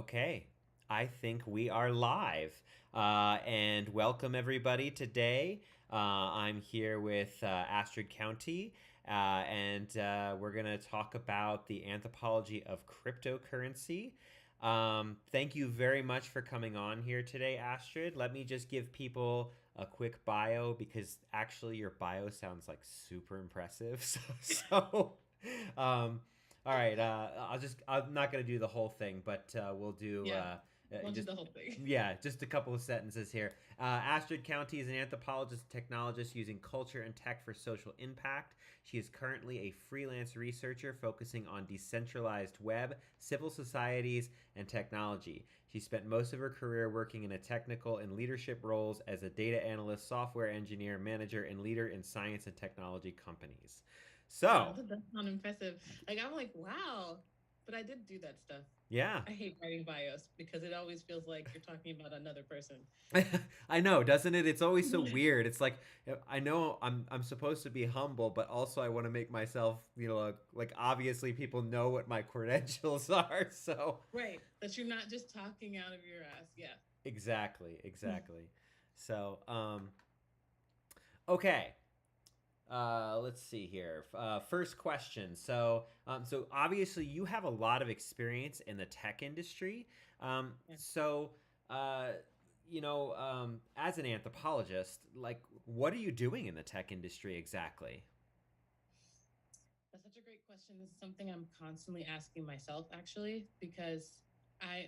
Okay, I think we are live. And welcome everybody today. I'm here with Astrid Countee, and we're going to talk about the anthropology of cryptocurrency. Thank you very much for coming on here today, Astrid. Let me just give people a quick bio because actually your bio sounds like super impressive. So um, all right. I'm not going to do the whole thing, but we'll do Yeah, won't do just, the whole thing. yeah, just a couple of sentences here. Astrid Countee is an anthropologist and technologist using culture and tech for social impact. She is currently a freelance researcher focusing on decentralized web, civil societies, and technology. She spent most of her career working in a technical and leadership roles as a data analyst, software engineer, manager, and leader in science and technology companies. Wow, So, that does sound impressive. Like I'm like, wow, but I did do that stuff. yeah. I hate writing bios because it always feels like you're talking about another person. I know, doesn't it? It's always so weird. It's like I know I'm supposed to be humble, but also I want to make myself, like obviously people know what my credentials are. So Right, that you're not just talking out of your ass. Yeah. exactly, exactly. So okay. Let's see here. First question. So obviously you have a lot of experience in the tech industry. Um, Yeah. so, uh, as an anthropologist, like, what are you doing in the tech industry exactly? That's such a great question. This is something I'm constantly asking myself actually, because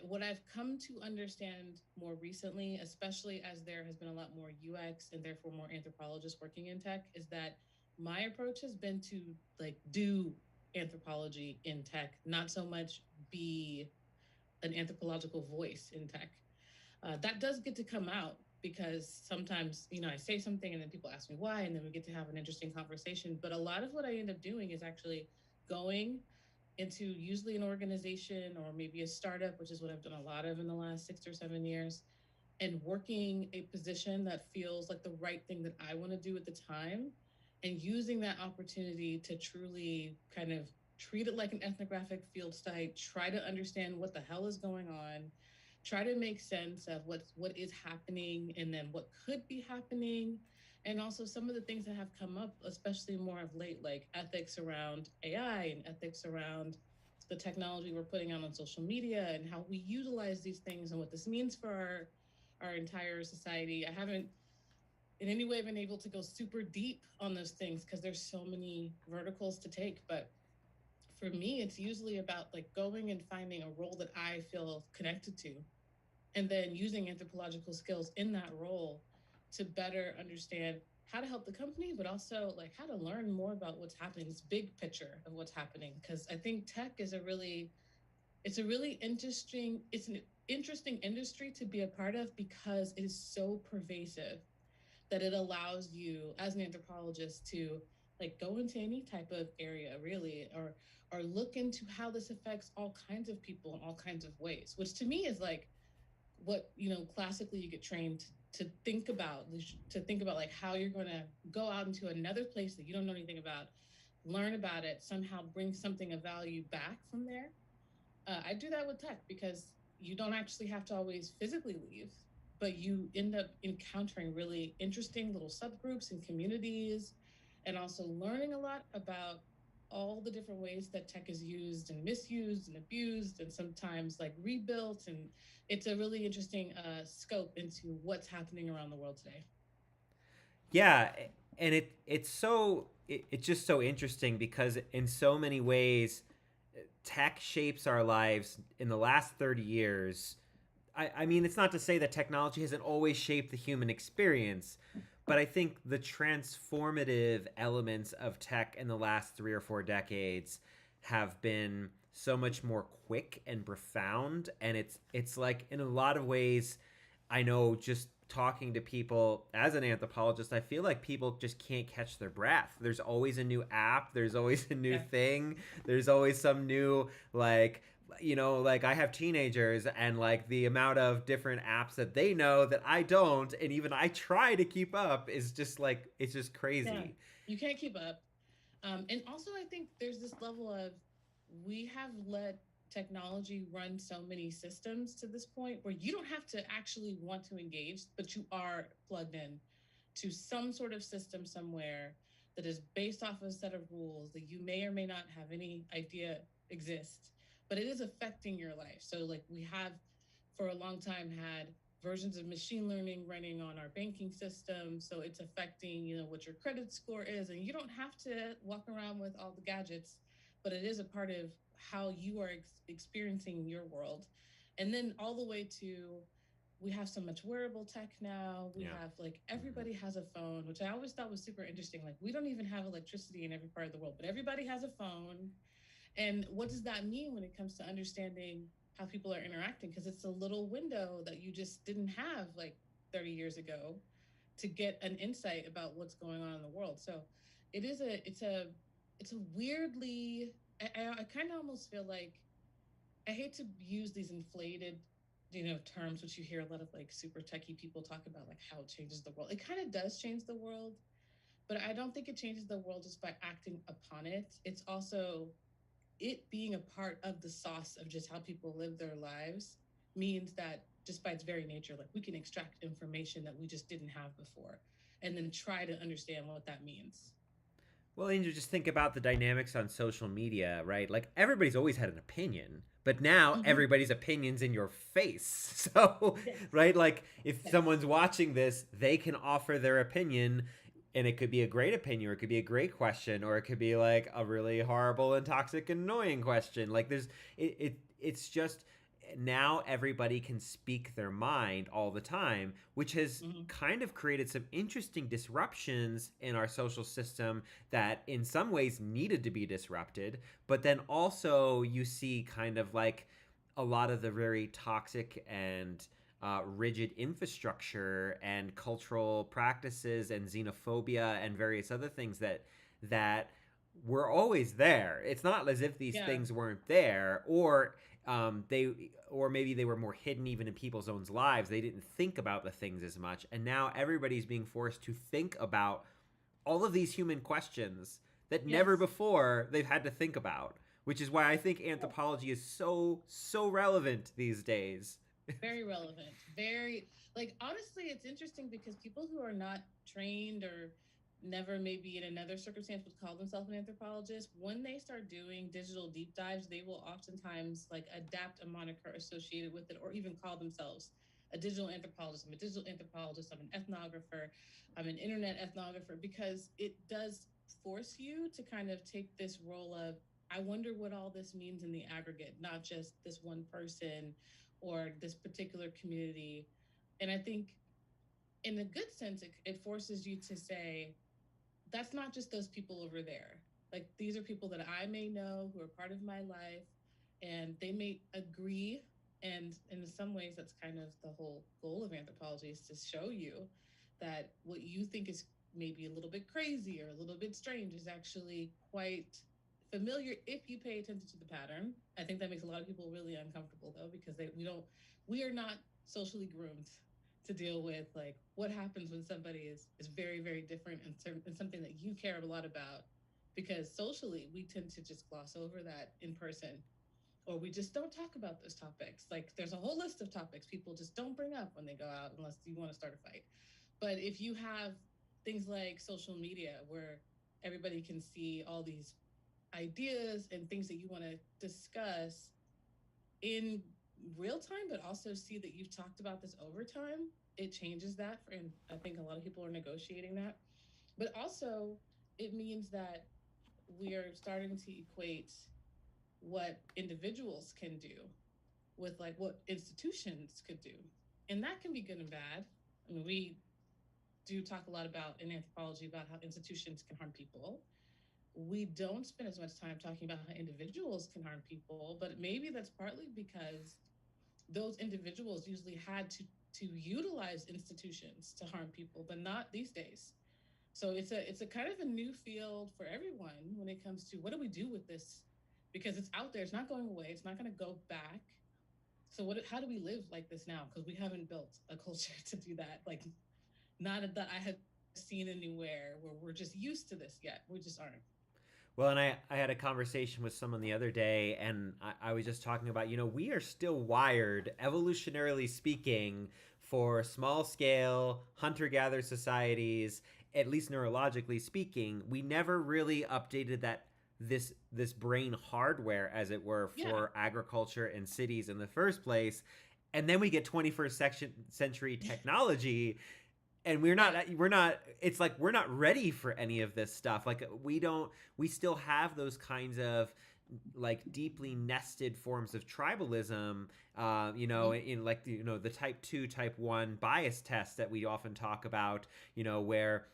what I've come to understand more recently, especially as there has been a lot more UX and therefore more anthropologists working in tech, is that my approach has been to like do anthropology in tech, not so much be an anthropological voice in tech. That does get to come out because sometimes, I say something and then people ask me why, and then we get to have an interesting conversation. But a lot of what I end up doing is actually going into usually an organization or maybe a startup, which is what I've done a lot of in the last 6 or 7 years, and working a position that feels like the right thing that I want to do at the time, and using that opportunity to truly kind of treat it like an ethnographic field site, try to understand what the hell is going on, try to make sense of what is happening and then what could be happening, and also some of the things that have come up, especially more of late, like ethics around AI and ethics around the technology we're putting out on social media and how we utilize these things and what this means for our entire society. I haven't in any way been able to go super deep on those things because there's so many verticals to take. But for me, it's usually about like going and finding a role that I feel connected to, and then using anthropological skills in that role to better understand how to help the company, but also like how to learn more about what's happening, this big picture of what's happening. Because I think tech is a really interesting industry to be a part of because it is so pervasive that it allows you as an anthropologist to like go into any type of area really, or look into how this affects all kinds of people in all kinds of ways, which to me is like what classically you get trained to think about like how you're going to go out into another place that you don't know anything about, learn about it, somehow bring something of value back from there. I do that with tech because you don't actually have to always physically leave, but you end up encountering really interesting little subgroups and communities, and also learning a lot about all the different ways that tech is used and misused and abused and sometimes like rebuilt. And it's a really interesting scope into what's happening around the world today. Yeah, and it's just so interesting because in so many ways, tech shapes our lives in the last 30 years. I mean, it's not to say that technology hasn't always shaped the human experience, but I think the transformative elements of tech in the last 3 or 4 decades have been so much more quick and profound. And it's like in a lot of ways, I know just talking to people as an anthropologist, I feel like people just can't catch their breath. There's always a new app, there's always a new Yeah. thing, there's always some new like I have teenagers and like the amount of different apps that they know that I don't and even I try to keep up is just like it's just Yeah. crazy. You can't keep up. And also, I think there's this level of we have let technology runs so many systems to this point where you don't have to actually want to engage, but you are plugged in to some sort of system somewhere that is based off of a set of rules that you may or may not have any idea exist, but it is affecting your life. So, like, we have for a long time had versions of machine learning running on our banking system, so it's affecting, what your credit score is, and you don't have to walk around with all the gadgets, but it is a part of how you are experiencing your world. And then all the way to, we have so much wearable tech now. We Yeah. have, like, Mm-hmm. everybody has a phone, which I always thought was super interesting. Like, we don't even have electricity in every part of the world, but everybody has a phone. And what does that mean when it comes to understanding how people are interacting? Because it's a little window that you just didn't have like 30 years ago to get an insight about what's going on in the world. So it's a weirdly, I kind of almost feel like, I hate to use these inflated, terms, which you hear a lot of like super techie people talk about, like how it changes the world. It kind of does change the world, but I don't think it changes the world just by acting upon it. It's also it being a part of the sauce of just how people live their lives means that just by its very nature, like, we can extract information that we just didn't have before and then try to understand what that means. Well, and you just think about the dynamics on social media, right? Like everybody's always had an opinion, but now Mm-hmm. everybody's opinion's in your face. So, Yes. right, like if Yes. someone's watching this, they can offer their opinion, and it could be a great opinion, or it could be a great question, or it could be like a really horrible and toxic annoying question. Like it's just now everybody can speak their mind all the time, which has Mm-hmm. kind of created some interesting disruptions in our social system that in some ways needed to be disrupted. But then also you see kind of like a lot of the very toxic and rigid infrastructure and cultural practices and xenophobia and various other things that were always there. It's not as if these Yeah. things weren't there, or maybe they were more hidden even in people's own lives. They didn't think about the things as much, and now everybody's being forced to think about all of these human questions that never Yes. before they've had to think about. Which is why I think Yeah. anthropology is so relevant these days. Very relevant. Very, like, honestly, it's interesting because people who are not trained or never maybe in another circumstance would call themselves an anthropologist, when they start doing digital deep dives, they will oftentimes like adapt a moniker associated with it or even call themselves a digital anthropologist. I'm a digital anthropologist, I'm an ethnographer, I'm an internet ethnographer, because it does force you to kind of take this role of, I wonder what all this means in the aggregate, not just this one person or this particular community. And I think, in a good sense, it forces you to say, that's not just those people over there. Like, these are people that I may know who are part of my life, and they may agree. And in some ways, that's kind of the whole goal of anthropology, is to show you that what you think is maybe a little bit crazy or a little bit strange is actually quite familiar if you pay attention to the pattern. I think that makes a lot of people really uncomfortable, though, because we are not socially groomed to deal with, like, what happens when somebody is very very different and something that you care a lot about, because socially we tend to just gloss over that in person, or we just don't talk about those topics. Like, there's a whole list of topics people just don't bring up when they go out unless you want to start a fight. But if you have things like social media where everybody can see all these ideas and things that you want to discuss in real time, but also see that you've talked about this over time, it changes that. And I think a lot of people are negotiating that. But also, it means that we are starting to equate what individuals can do with, like, what institutions could do. And that can be good and bad. I mean, we do talk a lot about in anthropology about how institutions can harm people. We don't spend as much time talking about how individuals can harm people, but maybe that's partly because those individuals usually had to utilize institutions to harm people, but not these days. So it's a kind of a new field for everyone when it comes to, what do we do with this, because it's out there, it's not going away, it's not going to go back. So how do we live like this now, because we haven't built a culture to do that, like, not that I have seen anywhere where we're just used to this yet. We just aren't. Well, and I had a conversation with someone the other day, and I was just talking about, we are still wired, evolutionarily speaking, for small scale hunter gatherer societies, at least neurologically speaking. We never really updated this brain hardware, as it were, Yeah. for agriculture and cities in the first place. And then we get 21st century technology, and Yeah. we're not it's like we're not ready for any of this stuff. Like, we still have those kinds of like deeply nested forms of tribalism, Mhm. in like the type 2 type 1 bias test that we often talk about, where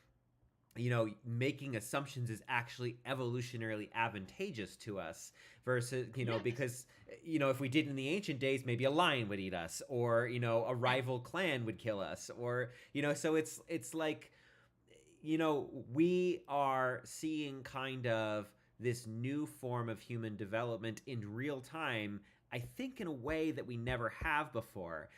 making assumptions is actually evolutionarily advantageous to us versus, Yes. because, if we did in the ancient days, maybe a lion would eat us, or, a Right. rival clan would kill us, or, so it's like, we are seeing kind of this new form of human development in real time, I think in a way that we never have before.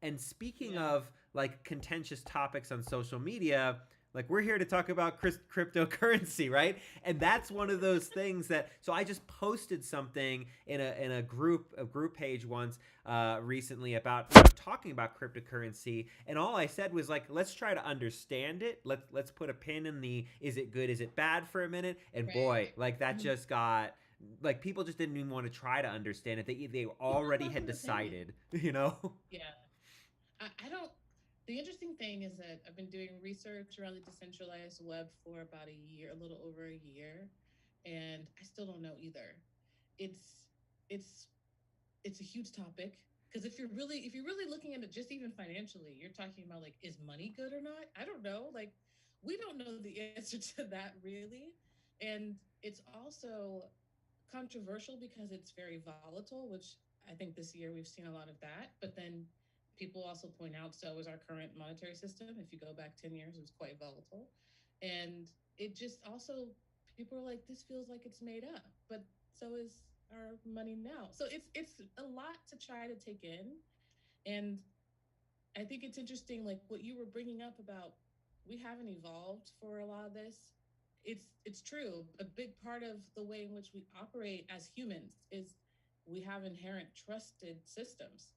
And speaking Yeah. of like contentious topics on social media, like, we're here to talk about cryptocurrency, right? And that's one of those things that, so I just posted something in a group page once, recently, about, talking about cryptocurrency, and all I said was like, let's try to understand it. Let's put a pin in the is it good, is it bad for a minute. And boy, Right. like, that Mhm. just got, like, people just didn't even want to try to understand it. They People have already lots had of opinions. decided, you know. Yeah. I don't. The interesting thing is that I've been doing research around the decentralized web for about a year, a little over a year, and I still don't know either. It's it's it's a huge topic because if you're really looking at it just even financially, you're talking about like, is money good or not? I don't know. Like, we don't know the answer to that really, and it's also controversial because it's very volatile, which I think this year we've seen a lot of that. But then people also point out, so is our current monetary system. If you go back 10 years, it was quite volatile. And it just also, people are like, this feels like it's made up, but so is our money now. So it's a lot to try to take in. And I think it's interesting, like what you were bringing up about we haven't evolved for a lot of this. It's true. A big part of the way in which we operate as humans is we have inherent trusted systems.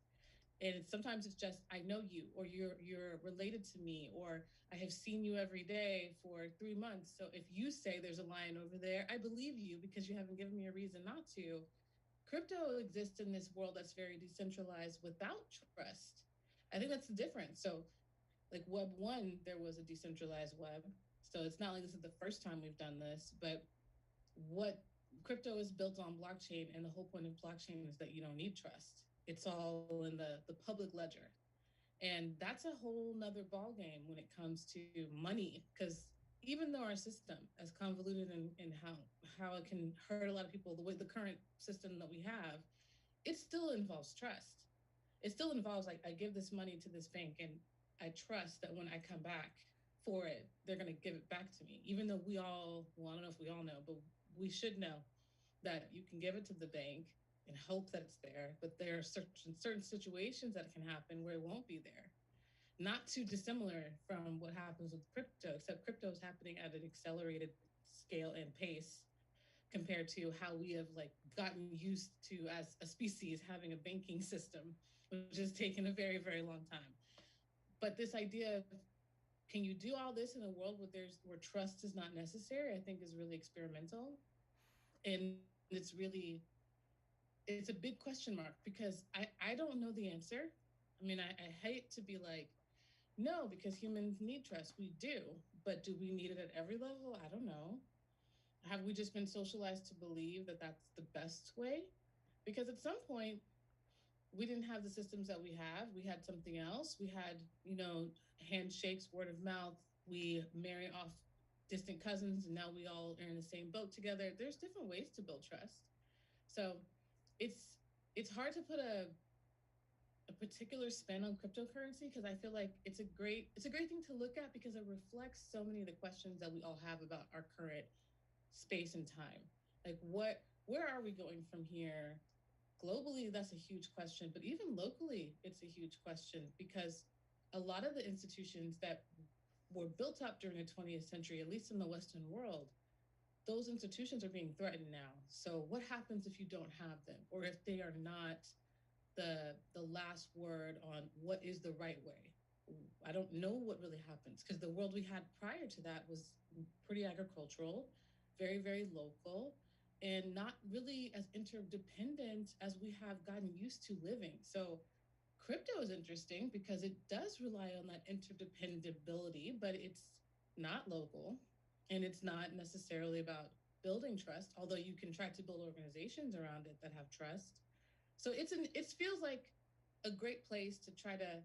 And sometimes it's just I know you, or you're related to me, or I have seen you every day for 3 months. So if you say there's a lion over there, I believe you because you haven't given me a reason not to. Crypto exists in this world that's very decentralized without trust. I think that's the difference. So, like Web 1, there was a decentralized web. So it's not like this is the first time we've done this, but what crypto is built on blockchain, and the whole point of blockchain is that you don't need trust. It's all in the public ledger. And that's a whole nother ball game when it comes to money. Because even though our system, as convoluted and how it can hurt a lot of people, the way the current system that we have, it still involves trust. It still involves like I give this money to this bank and I trust that when I come back for it, they're going to give it back to me. Even though we all, well, I don't know if we all know, but we should know that you can give it to the bank and hope that it's there, but there are certain situations that can happen where it won't be there. Not too dissimilar from what happens with crypto, except crypto is happening at an accelerated scale and pace compared to how we have like gotten used to as a species having a banking system, which has taken a very, very long time. But this idea of can you do all this in a world where trust is not necessary, I think is really experimental. And it's a big question mark because I don't know the answer. I mean, I hate to be like, no, because humans need trust. We do. But do we need it at every level? I don't know. Have we just been socialized to believe that that's the best way? Because at some point, we didn't have the systems that we have. We had something else. We had, handshakes, word of mouth. We marry off distant cousins, and now we all are in the same boat together. There's different ways to build trust. So it's it's hard to put a particular spin on cryptocurrency because I feel like it's a great thing to look at because it reflects so many of the questions that we all have about our current space and time. Like where are we going from here? Globally, that's a huge question, but even locally, it's a huge question because a lot of the institutions that were built up during the 20th century, at least in the Western world, those institutions are being threatened now. So what happens if you don't have them, or if they are not the last word on what is the right way? I don't know what really happens, because the world we had prior to that was pretty agricultural, very, very local, and not really as interdependent as we have gotten used to living. So crypto is interesting because it does rely on that interdependability, but it's not local, and it's not necessarily about building trust, although you can try to build organizations around it that have trust. So it feels like a great place to try to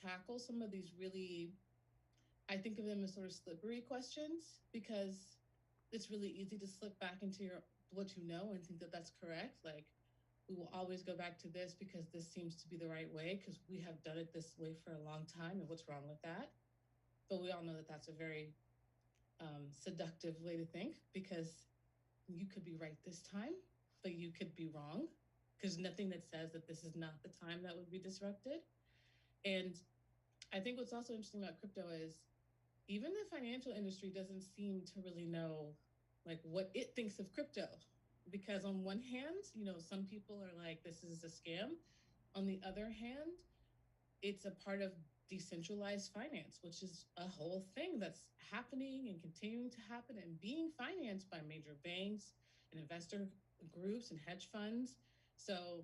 tackle some of these really, I think of them as sort of slippery questions, because it's really easy to slip back into your what you know and think that that's correct. Like, we will always go back to this because this seems to be the right way because we have done it this way for a long time, and what's wrong with that? But we all know that that's a very seductive way to think, because you could be right this time, but you could be wrong, because nothing that says that this is not the time that would be disrupted. And I think what's also interesting about crypto is even the financial industry doesn't seem to really know like what it thinks of crypto, because on one hand, some people are like, this is a scam. On the other hand, it's a part of decentralized finance, which is a whole thing that's happening and continuing to happen and being financed by major banks and investor groups and hedge funds. So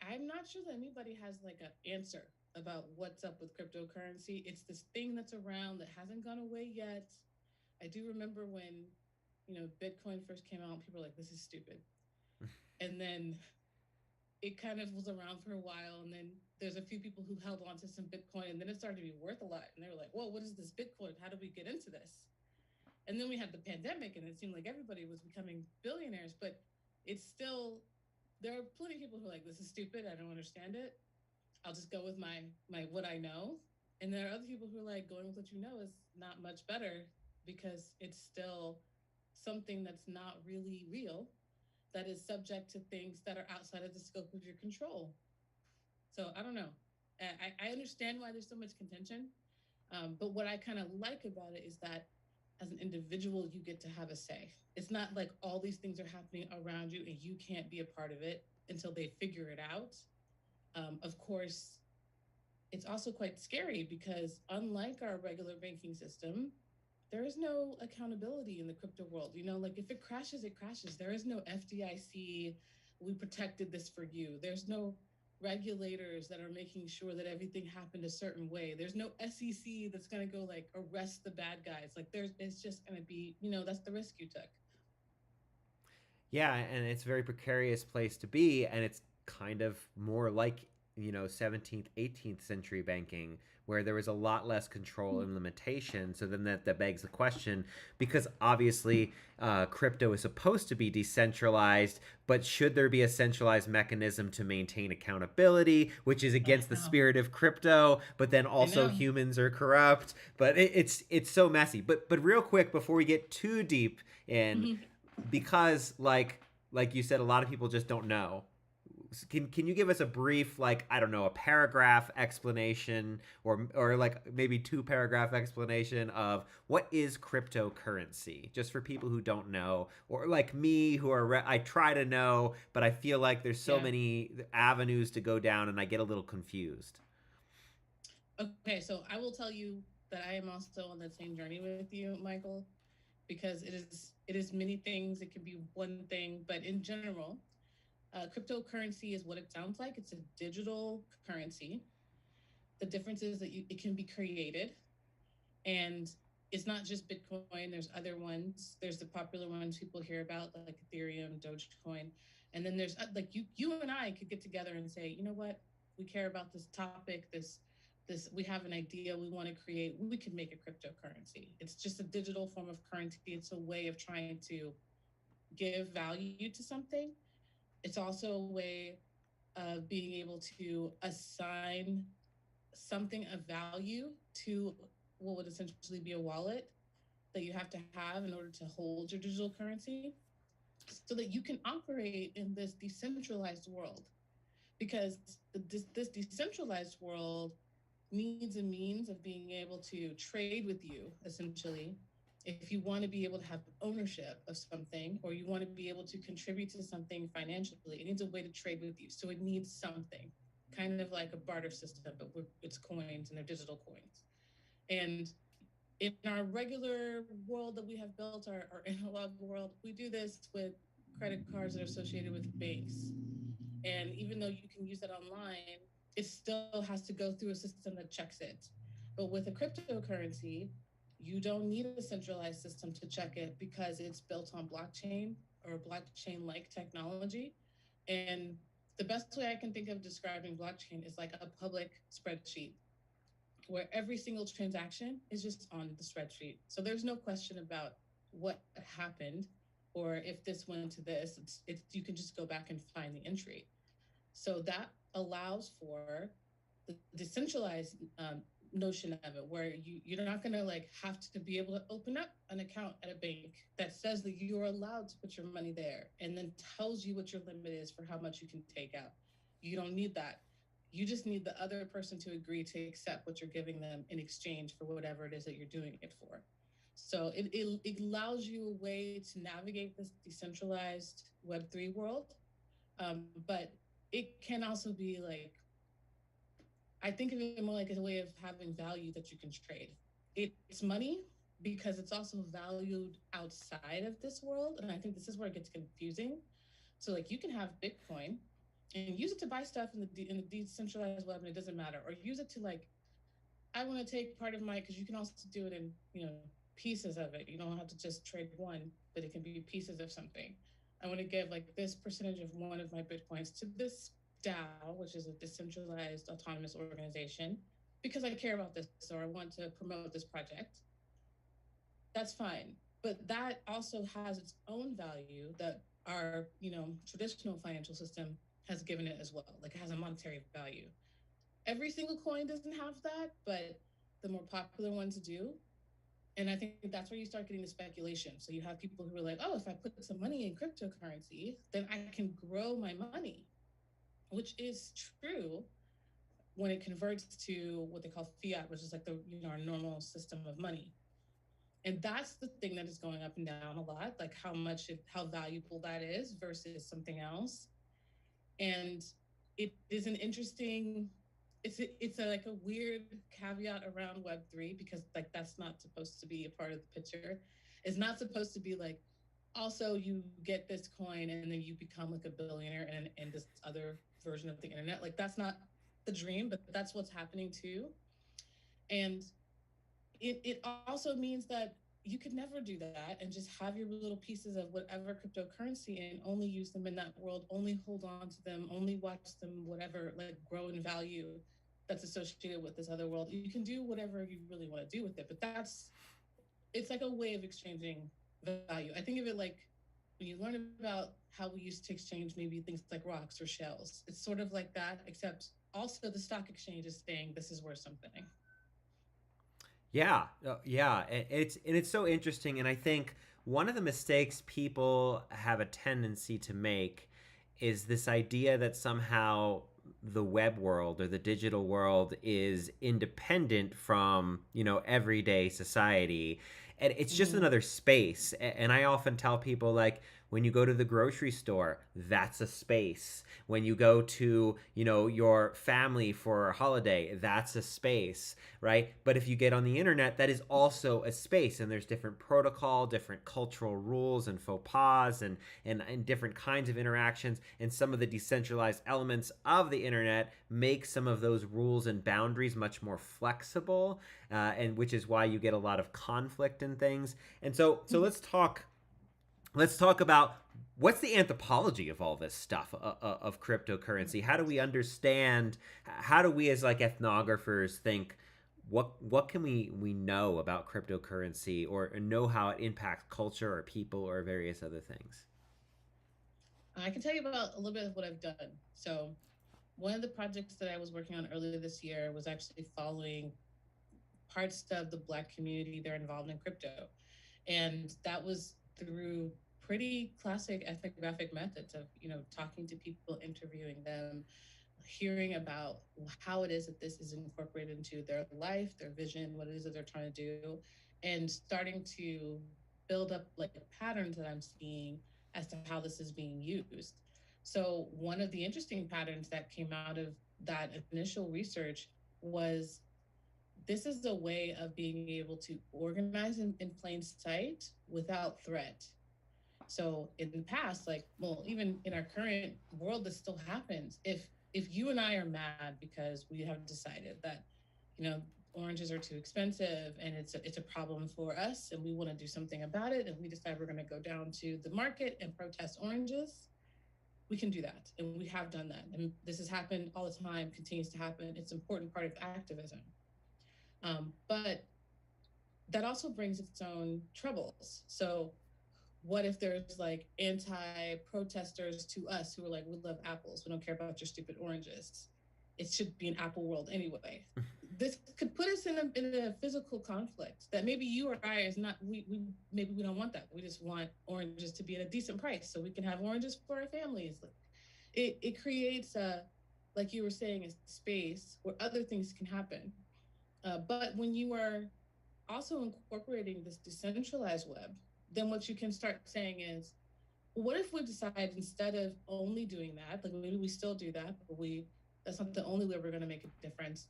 I'm not sure that anybody has like an answer about what's up with cryptocurrency. It's this thing that's around that hasn't gone away yet. I do remember when, Bitcoin first came out, people were like, this is stupid. And then it kind of was around for a while. And then there's a few people who held on to some Bitcoin, and then it started to be worth a lot. And they were like, whoa, what is this Bitcoin? How do we get into this? And then we had the pandemic, and it seemed like everybody was becoming billionaires, but it's still, there are plenty of people who are like, this is stupid. I don't understand it. I'll just go with my what I know. And there are other people who are like, going with what you know is not much better, because it's still something that's not really real, that is subject to things that are outside of the scope of your control. So I don't know. I understand why there's so much contention, but what I kind of like about it is that as an individual, you get to have a say. It's not like all these things are happening around you and you can't be a part of it until they figure it out. Of course, it's also quite scary because, unlike our regular banking system, there is no accountability in the crypto world. Like, if it crashes, it crashes. There is no FDIC, we protected this for you. There's no regulators that are making sure that everything happened a certain way. There's no SEC that's going to go like arrest the bad guys. Like, it's just going to be, that's the risk you took. Yeah, and it's a very precarious place to be, and it's kind of more like 17th 18th century banking, where there was a lot less control and limitation. So then that begs the question, because obviously crypto is supposed to be decentralized, but should there be a centralized mechanism to maintain accountability, which is I against the know. spirit of crypto? But then I also know. humans are corrupt. But it's so messy. But real quick before we get too deep in, Mm-hmm. because like you said, a lot of people just don't know. Can you give us a brief, like, I don't know, a paragraph explanation, or like maybe two paragraph explanation of what is cryptocurrency, just for people who don't know, or like me, who are I try to know, but I feel like there's so Yeah. many avenues to go down and I get a little confused. Okay, so I will tell you that I am also on that same journey with you, Michael, because it is many things. It can be one thing, but in general, cryptocurrency is what it sounds like. It's a digital currency. The difference is that it can be created, and it's not just Bitcoin. There's other ones. There's the popular ones people hear about, like Ethereum, Dogecoin, and then there's like you and I could get together and say, you know what, we care about this topic. This we have an idea we want to create. We could make a cryptocurrency. It's just a digital form of currency. It's a way of trying to give value to something. It's also a way of being able to assign something of value to what would essentially be a wallet that you have to have in order to hold your digital currency, so that you can operate in this decentralized world. Because this decentralized world needs a means of being able to trade with you, essentially, If you want to be able to have ownership of something, or you want to be able to contribute to something financially, it needs a way to trade with you. So it needs something, kind of like a barter system, but it's coins and they're digital coins. And in our regular world that we have built, our analog world, we do this with credit cards that are associated with banks. And even though you can use that online, it still has to go through a system that checks it. But with a cryptocurrency, you don't need a centralized system to check it because it's built on blockchain or blockchain like technology. And the best way I can think of describing blockchain is like a public spreadsheet where every single transaction is just on the spreadsheet. So there's no question about what happened or if this went to this. You can just go back and find the entry. So that allows for the decentralized notion of it, where you're not going to like have to be able to open up an account at a bank that says that you're allowed to put your money there and then tells you what your limit is for how much you can take out. You don't need that. You just need the other person to agree to accept what you're giving them in exchange for whatever it is that you're doing it for. So it allows you a way to navigate this decentralized Web3 world, but it can also be like, I think of it more like a way of having value that you can trade. It's money because it's also valued outside of this world. And I think this is where it gets confusing. So like you can have Bitcoin and use it to buy stuff in the decentralized web and it doesn't matter. Or use it to like, I want to take part of my, because you can also do it in, pieces of it. You don't have to just trade one, but it can be pieces of something. I want to give like this percentage of one of my Bitcoins to this DAO, which is a decentralized autonomous organization, because I care about this or I want to promote this project. That's fine. But that also has its own value that our, traditional financial system has given it as well. Like it has a monetary value. Every single coin doesn't have that, but the more popular ones do. And I think that's where you start getting the speculation. So you have people who are like, oh, if I put some money in cryptocurrency, then I can grow my money, which is true when it converts to what they call fiat, which is like the our normal system of money. And that's the thing that is going up and down a lot, like how valuable that is versus something else. And it is an interesting, like a weird caveat around Web3 because like that's not supposed to be a part of the picture. It's not supposed to be like, also you get this coin and then you become like a billionaire and this other version of the internet. Like that's not the dream, but that's what's happening too. And it also means that you could never do that and just have your little pieces of whatever cryptocurrency and only use them in that world, only hold on to them, only watch them, whatever, like grow in value that's associated with this other world. You can do whatever you really want to do with it, but it's like a way of exchanging value. I think of it like when you learn about how we used to exchange maybe things like rocks or shells. It's sort of like that, except also the stock exchange is saying this is worth something. Yeah, yeah. It's so interesting, and I think one of the mistakes people have a tendency to make is this idea that somehow the web world or the digital world is independent from everyday society, and it's just Mm-hmm. another space. And I often tell people, like, when you go to the grocery store, that's a space. When you go to your family for a holiday, that's a space, right? But if you get on the internet, that is also a space, and there's different protocol, different cultural rules and faux pas, and different kinds of interactions. And some of the decentralized elements of the internet make some of those rules and boundaries much more flexible, and which is why you get a lot of conflict in things. And so let's talk about what's the anthropology of all this stuff, of cryptocurrency. How do we understand, how do we as like ethnographers think, what can we know about cryptocurrency, or know how it impacts culture or people or various other things? I can tell you about a little bit of what I've done. So, one of the projects that I was working on earlier this year was actually following parts of the Black community that are involved in crypto. And that was through pretty classic ethnographic methods of, talking to people, interviewing them, hearing about how it is that this is incorporated into their life, their vision, what it is that they're trying to do. and starting to build up like patterns that I'm seeing as to how this is being used. So one of the interesting patterns that came out of that initial research was this is a way of being able to organize in plain sight without threat. So in the past, like, well, even in our current world, this still happens. If you and I are mad because we have decided that, you know, oranges are too expensive and it's a problem for us and we want to do something about it and we decide we're going to go down to the market and protest oranges, we can do that and we have done that. And this has happened all the time, continues to happen. It's an important part of activism. But that also brings its own troubles. So what if there's like anti-protesters to us who are like, we love apples, we don't care about your stupid oranges, it should be an apple world anyway. This could put us in a physical conflict that maybe you or I is not, we maybe we don't want that, we just want oranges to be at a decent price so we can have oranges for our families. It creates a, like you were saying, a space where other things can happen. But when you are also incorporating this decentralized web, then what you can start saying is, what if we decide instead of only doing that, like maybe we still do that, but that's not the only way we're going to make a difference.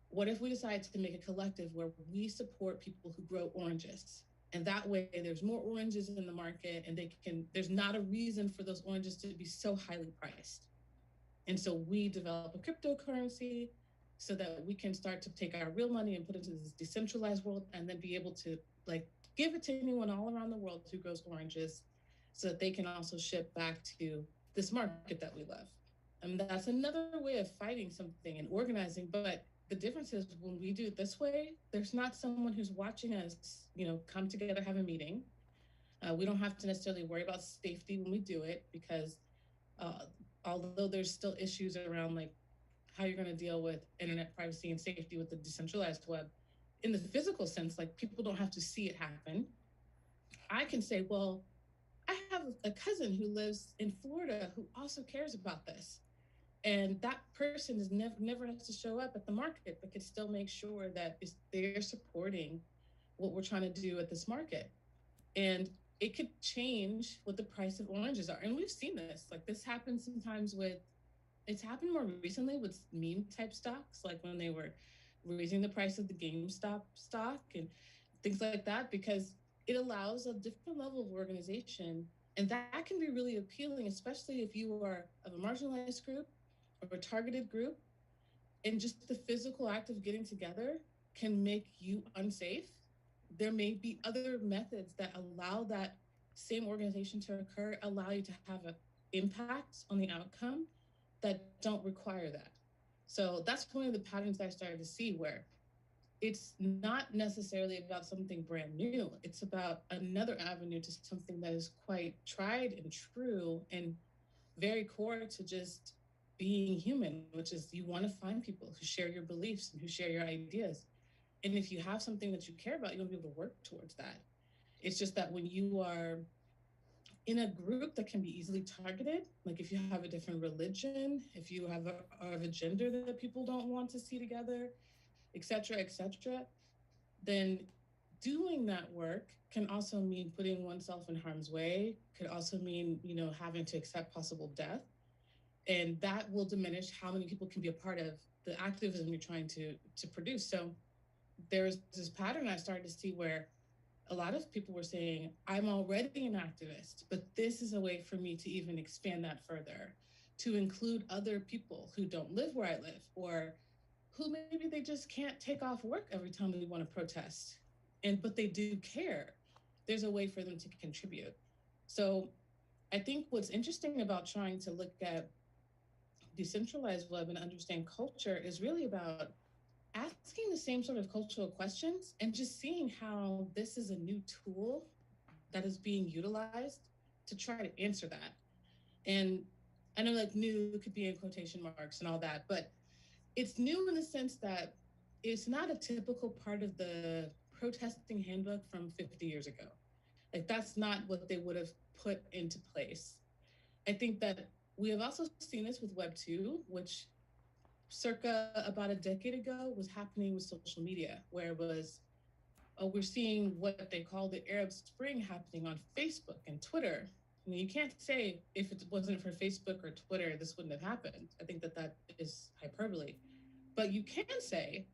What if we decide to make a collective where we support people who grow oranges? And that way there's more oranges in the market and there's not a reason for those oranges to be so highly priced. And so we develop a cryptocurrency so that we can start to take our real money and put it into this decentralized world and then be able to like give it to anyone all around the world who grows oranges so that they can also ship back to this market that we love. And that's another way of fighting something and organizing. But the difference is when we do it this way, there's not someone who's watching us, come together, have a meeting. We don't have to necessarily worry about safety when we do it because uh, although there's still issues around like how you're going to deal with internet privacy and safety with the decentralized web, in the physical sense, like people don't have to see it happen. I can say, well, I have a cousin who lives in Florida who also cares about this. And that person is never has to show up at the market, but can still make sure that they're supporting what we're trying to do at this market. And it could change what the price of oranges are. And we've seen this. Like this happens sometimes with, it's happened more recently with meme type stocks, like when they were raising the price of the GameStop stock and things like that, because it allows a different level of organization. And that can be really appealing, especially if you are of a marginalized group or a targeted group. And just the physical act of getting together can make you unsafe. There may be other methods that allow that same organization to occur, allow you to have an impact on the outcome that don't require that. So that's one of the patterns I started to see where it's not necessarily about something brand new. It's about another avenue to something that is quite tried and true and very core to just being human, which is you want to find people who share your beliefs and who share your ideas. And if you have something that you care about, you want to be able to work towards that. It's just that when you are in a group that can be easily targeted, like if you have a different religion, if you have a gender that people don't want to see together, et cetera, then doing that work can also mean putting oneself in harm's way, could also mean, having to accept possible death. And that will diminish how many people can be a part of the activism you're trying to produce. So there's this pattern I started to see where a lot of people were saying, I'm already an activist, but this is a way for me to even expand that further, to include other people who don't live where I live, or who maybe they just can't take off work every time they want to protest. But they do care. There's a way for them to contribute. So I think what's interesting about trying to look at decentralized web and understand culture is really about asking the same sort of cultural questions and just seeing how this is a new tool that is being utilized to try to answer that. And I know like new could be in quotation marks and all that, but it's new in the sense that it's not a typical part of the protesting handbook from 50 years ago. Like that's not what they would have put into place. I think that we have also seen this with Web 2, which circa about a decade ago was happening with social media, where it was We're seeing what they call the Arab Spring happening on Facebook and Twitter. I mean, you can't say if it wasn't for Facebook or Twitter, this wouldn't have happened. I think that that is hyperbole. But you can say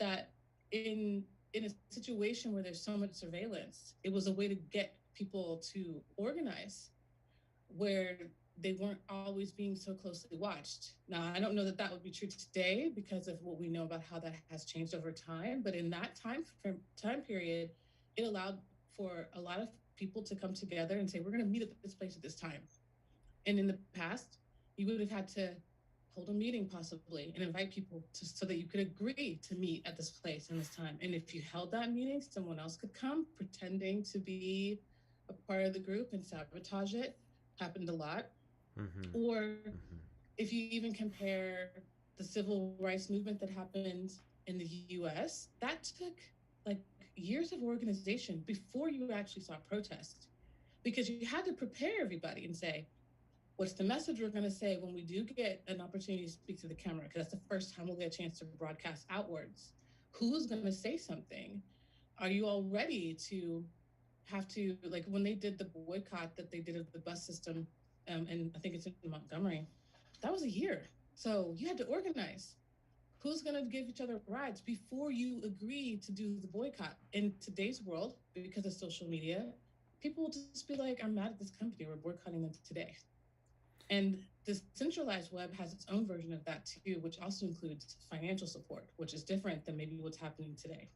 that in a situation where there's so much surveillance, it was a way to get people to organize where they weren't always being so closely watched. Now, I don't know that that would be true today because of what we know about how that has changed over time. But in that time period, it allowed for a lot of people to come together and say, "We're going to meet at this place at this time." And in the past, you would have had to hold a meeting possibly and invite people so that you could agree to meet at this place and this time. And if you held that meeting, someone else could come pretending to be a part of the group and sabotage it. Happened a lot. Mm-hmm. Or Mm-hmm. if you even compare the civil rights movement that happened in the US, that took like years of organization before you actually saw protest because you had to prepare everybody and say, what's the message we're going to say when we do get an opportunity to speak to the camera? Because that's the first time we'll get a chance to broadcast outwards. Who's going to say something? Are you all ready to have to, like when they did the boycott that they did of the bus system, and I think it's in Montgomery, that was a year. So you had to organize. Who's going to give each other rides before you agree to do the boycott? In today's world, because of social media, people will just be like, I'm mad at this company. We're boycotting them today. And the centralized web has its own version of that too, which also includes financial support, which is different than maybe what's happening today.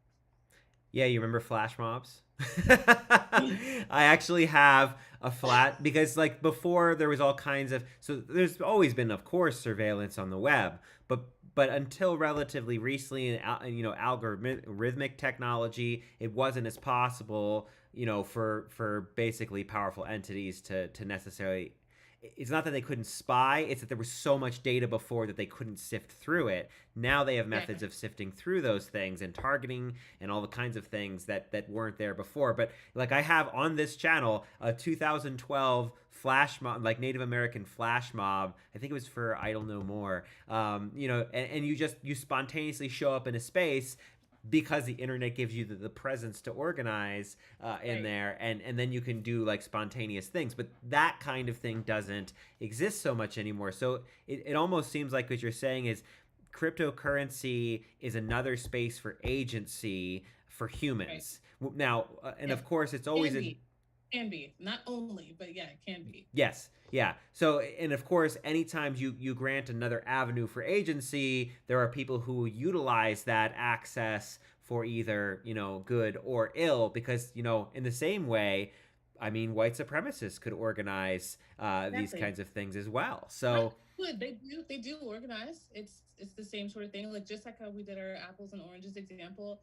Yeah, you remember flash mobs? I actually have a flat because like before there was all kinds of, so there's always been of course surveillance on the web, but until relatively recently in algorithmic technology, it wasn't as possible, for basically powerful entities to necessarily, it's not that they couldn't spy, it's that there was so much data before that they couldn't sift through it. Now they have Yeah, methods of sifting through those things and targeting and all the kinds of things that weren't there before. But like I have on this channel a 2012 flash mob, like Native American flash mob. I think it was for Idle No More. And you spontaneously show up in a space because the internet gives you the presence to organize in right. there, and then you can do like spontaneous things, but that kind of thing doesn't exist so much anymore. So it almost seems like what you're saying is cryptocurrency is another space for agency for Right. humans now, and Yeah. of course it's always Can in. be. Can be. Not only, but yeah, it can be. Yes. Yeah. So, and of course, anytime you grant another avenue for agency, there are people who utilize that access for either, good or ill, because, in the same way, I mean, white supremacists could organize these Exactly. kinds of things as well. Not So, good. They do organize. It's the same sort of thing. Like just like how we did our apples and oranges example,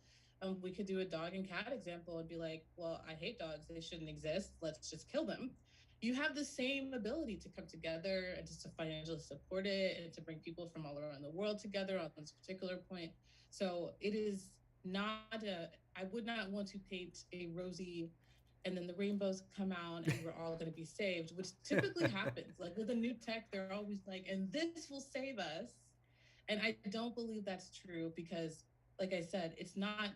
we could do a dog and cat example and be like, well, I hate dogs. They shouldn't exist. Let's just kill them. You have the same ability to come together and just to financially support it and to bring people from all around the world together on this particular point. So it is not a, I would not want to paint a rosy and then the rainbows come out and we're all going to be saved, which typically happens. Like with a new tech, they're always like, and this will save us. And I don't believe that's true because, like I said, it's not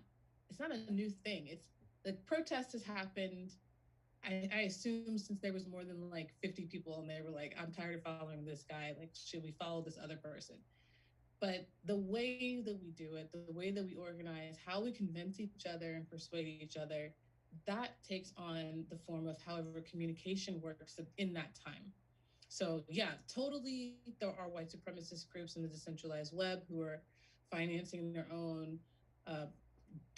a new thing. It's the protest has happened. I assume since there was more than like 50 people and they were like, I'm tired of following this guy. Like, should we follow this other person? But the way that we do it, the way that we organize, how we convince each other and persuade each other, that takes on the form of however communication works in that time. So, yeah, totally, there are white supremacist groups in the decentralized web who are financing their own uh,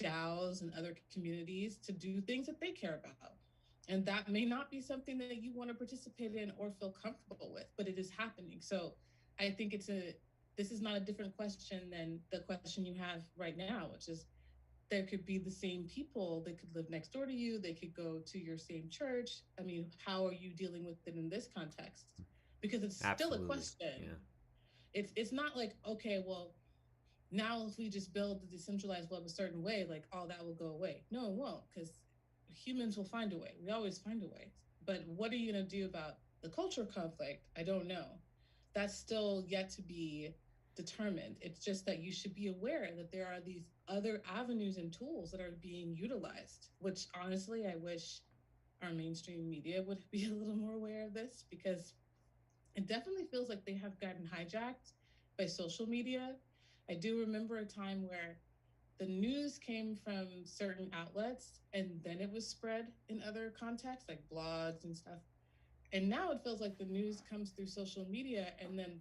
DAOs and other communities to do things that they care about. And that may not be something that you want to participate in or feel comfortable with, but it is happening. So I think this is not a different question than the question you have right now, which is there could be the same people. They could live next door to you. They could go to your same church. I mean, how are you dealing with it in this context? Because it's still a absolutely. question. Yeah. It's not like, okay, well, now if we just build the decentralized web a certain way, like all that will go away. No, it won't, because humans will find a way. We always find a way. But what are you going to do about the culture conflict? I don't know. That's still yet to be. determined. It's just that you should be aware that there are these other avenues and tools that are being utilized, which honestly, I wish our mainstream media would be a little more aware of this, because it definitely feels like they have gotten hijacked by social media. I do remember a time where the news came from certain outlets and then it was spread in other contexts like blogs and stuff. And now it feels like the news comes through social media, and then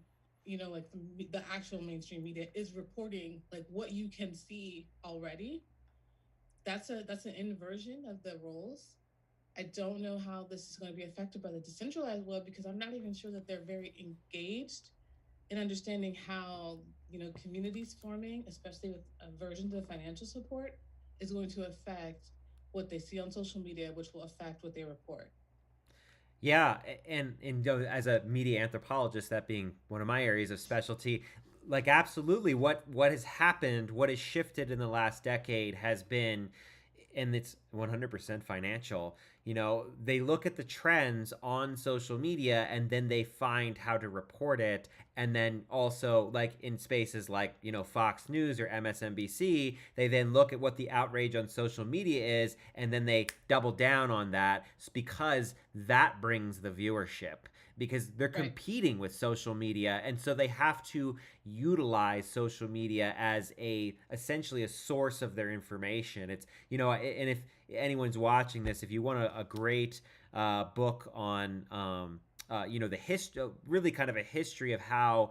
like the actual mainstream media is reporting like what you can see already. That's an inversion of the roles. I don't know how this is going to be affected by the decentralized web, because I'm not even sure that they're very engaged in understanding how communities forming, especially with versions of financial support, is going to affect what they see on social media, which will affect what they report. Yeah, and as a media anthropologist, that being one of my areas of specialty, like absolutely, what has happened, what has shifted in the last decade has been, and it's 100% financial. They look at the trends on social media and then they find how to report it, and then also like in spaces like Fox News or MSNBC, they then look at what the outrage on social media is and then they double down on that because that brings the viewership, because they're Right. competing with social media, and so they have to utilize social media as a essentially a source of their information. It's and if anyone's watching this, if you want a great book on the history, really kind of a history of how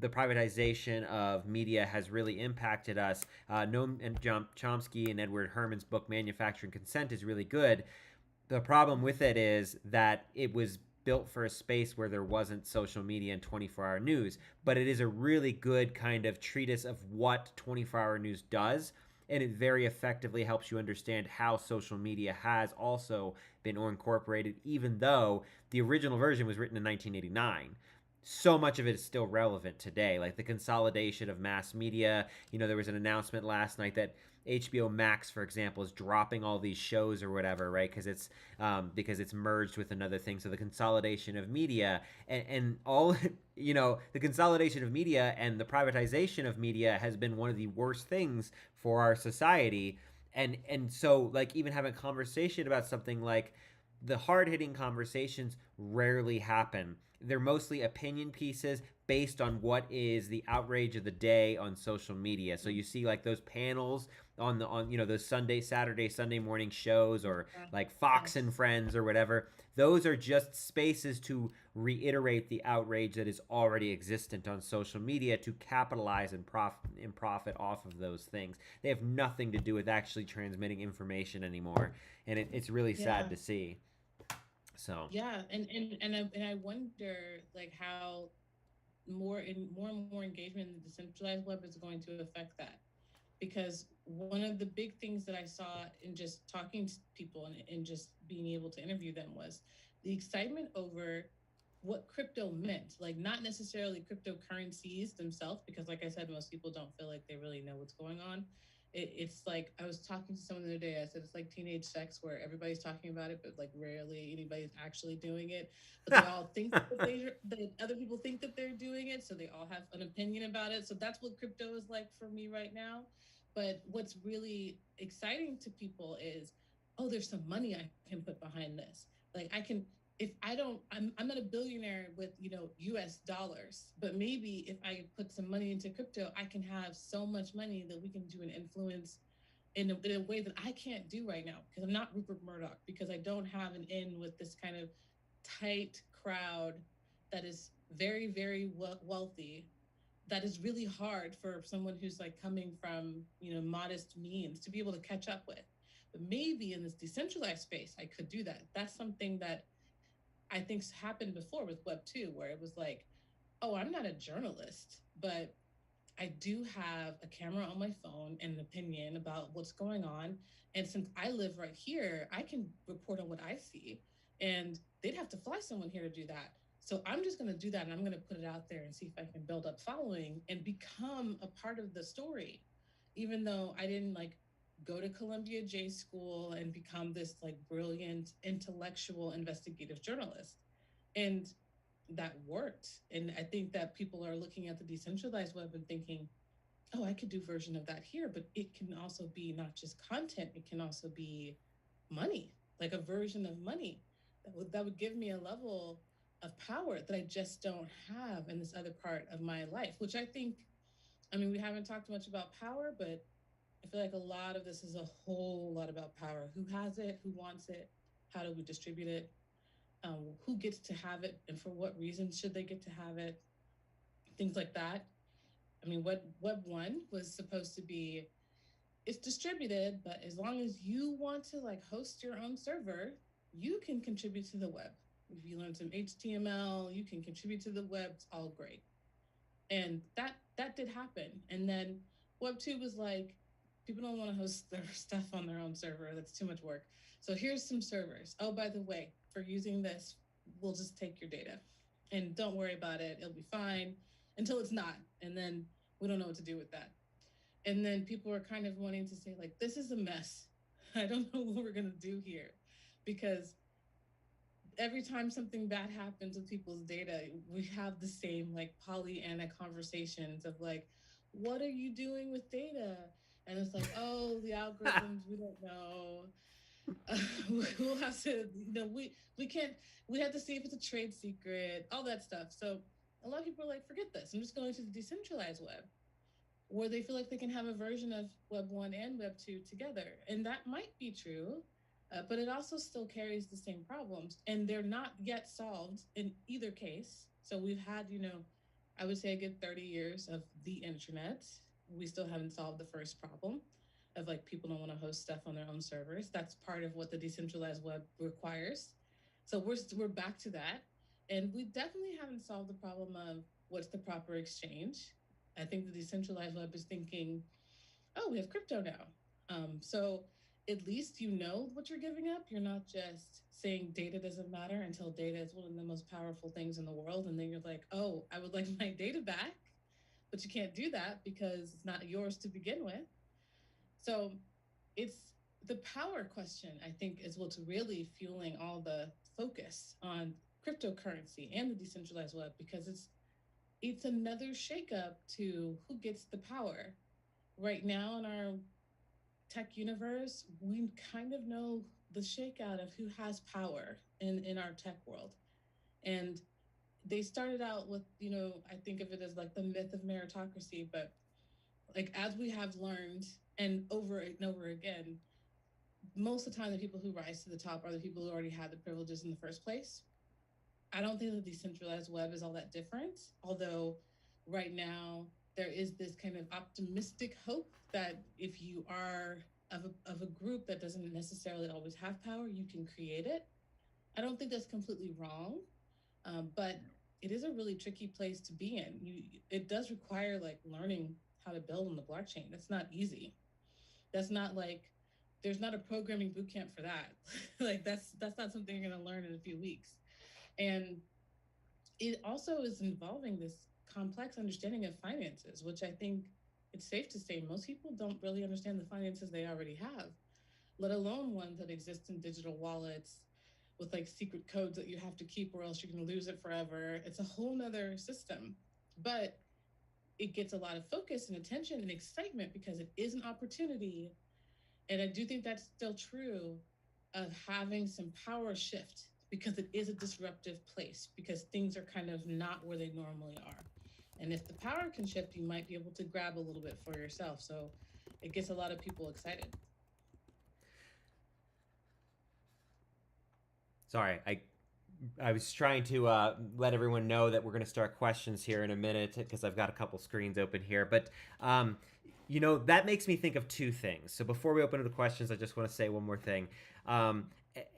the privatization of media has really impacted us. Noam and Chomsky and Edward Herman's book Manufacturing Consent is really good. The problem with it is that it was built for a space where there wasn't social media and 24-hour news, but it is a really good kind of treatise of what 24-hour news does, and it very effectively helps you understand how social media has also been incorporated, even though the original version was written in 1989. So much of it is still relevant today, like the consolidation of mass media. There was an announcement last night that HBO Max, for example, is dropping all these shows or whatever, right? Because it's merged with another thing. So the consolidation of media and all, the consolidation of media and the privatization of media has been one of the worst things for our society. And so like even having a conversation about something like the hard hitting conversations rarely happen. They're mostly opinion pieces based on what is the outrage of the day on social media. So you see like those panels on those Saturday, Sunday morning shows, or Yeah. like Fox and Yes. Friends or whatever. Those are just spaces to reiterate the outrage that is already existent on social media to capitalize and profit off of those things. They have nothing to do with actually transmitting information anymore, and it's really sad Yeah. to see. So Yeah. And I wonder like how more and more engagement in the decentralized web is going to affect that, because one of the big things that I saw in just talking to people and just being able to interview them was the excitement over what crypto meant. Like, not necessarily cryptocurrencies themselves, because, like I said, most people don't feel like they really know what's going on. It's like I was talking to someone the other day. I said it's like teenage sex, where everybody's talking about it, but like rarely anybody's actually doing it. But they all think that other people think that they're doing it, so they all have an opinion about it. So that's what crypto is like for me right now. But what's really exciting to people is, oh, there's some money I can put behind this. Like, I can, if I don't, I'm not a billionaire with, US dollars, but maybe if I put some money into crypto, I can have so much money that we can do an influence in a way that I can't do right now, because I'm not Rupert Murdoch, because I don't have an in with this kind of tight crowd that is very, very wealthy, that is really hard for someone who's like coming from modest means to be able to catch up with. But maybe in this decentralized space I could do that. That's something that I think's happened before with Web 2, where it was like, oh, I'm not a journalist, but I do have a camera on my phone and an opinion about what's going on. And since I live right here, I can report on what I see. And they'd have to fly someone here to do that. So I'm just going to do that, and I'm going to put it out there and see if I can build up following and become a part of the story. Even though I didn't like go to Columbia J School and become this like brilliant intellectual investigative journalist. And that worked. And I think that people are looking at the decentralized web and thinking, oh, I could do version of that here, but it can also be not just content, it can also be money, like a version of money that would give me a level of power that I just don't have in this other part of my life, which I think, I mean, we haven't talked much about power, but I feel like a lot of this is a whole lot about power. Who has it? Who wants it? How do we distribute it? Who gets to have it, and for what reasons should they get to have it? Things like that. I mean, what Web 1 was supposed to be, it's distributed, but as long as you want to like host your own server, you can contribute to the web. If you learn some HTML, you can contribute to the web. It's all great. And that did happen. And then Web 2 was like, people don't want to host their stuff on their own server. That's too much work. So here's some servers. Oh, by the way, for using this, we'll just take your data. And don't worry about it. It'll be fine until it's not. And then we don't know what to do with that. And then people are kind of wanting to say, like, this is a mess. I don't know what we're going to do here. Because every time something bad happens with people's data, we have the same like Pollyanna conversations of like, what are you doing with data? And it's like, oh, the algorithms, we don't know. We'll have to, we can't, we have to see if it's a trade secret, all that stuff. So a lot of people are like, forget this. I'm just going to the decentralized web, where they feel like they can have a version of Web 1 and Web 2 together. And that might be true, but it also still carries the same problems. And they're not yet solved in either case. So we've had, I would say a good 30 years of the internet. We still haven't solved the first problem of like people don't want to host stuff on their own servers. That's part of what the decentralized web requires. So we're back to that. And we definitely haven't solved the problem of what's the proper exchange. I think the decentralized web is thinking, oh, we have crypto now. So at least you know what you're giving up. You're not just saying data doesn't matter until data is one of the most powerful things in the world. And then you're like, oh, I would like my data back. But you can't do that because it's not yours to begin with. So it's the power question, I think, is what's really fueling all the focus on cryptocurrency and the decentralized web, because it's another shakeup to who gets the power. Right now in our tech universe, we kind of know the shakeout of who has power in our tech world. And they started out with, I think of it as like the myth of meritocracy, but like as we have learned and over again, most of the time the people who rise to the top are the people who already had the privileges in the first place. I don't think the decentralized web is all that different, although right now there is this kind of optimistic hope that if you are of a group that doesn't necessarily always have power, you can create it. I don't think that's completely wrong, but it is a really tricky place to be in. It does require like learning how to build on the blockchain. That's not easy. That's not like there's not a programming boot camp for that. Like that's not something you're going to learn in a few weeks. And it also is involving this complex understanding of finances, which I think it's safe to say most people don't really understand the finances they already have, let alone ones that exist in digital wallets with like secret codes that you have to keep or else you're going to lose it forever. It's a whole nother system. But it gets a lot of focus and attention and excitement because it is an opportunity. And I do think that's still true of having some power shift because it is a disruptive place, because things are kind of not where they normally are. And if the power can shift, you might be able to grab a little bit for yourself. So it gets a lot of people excited. Sorry, I was trying to let everyone know that we're going to start questions here in a minute because I've got a couple screens open here. But that makes me think of two things. So before we open up the questions, I just want to say one more thing.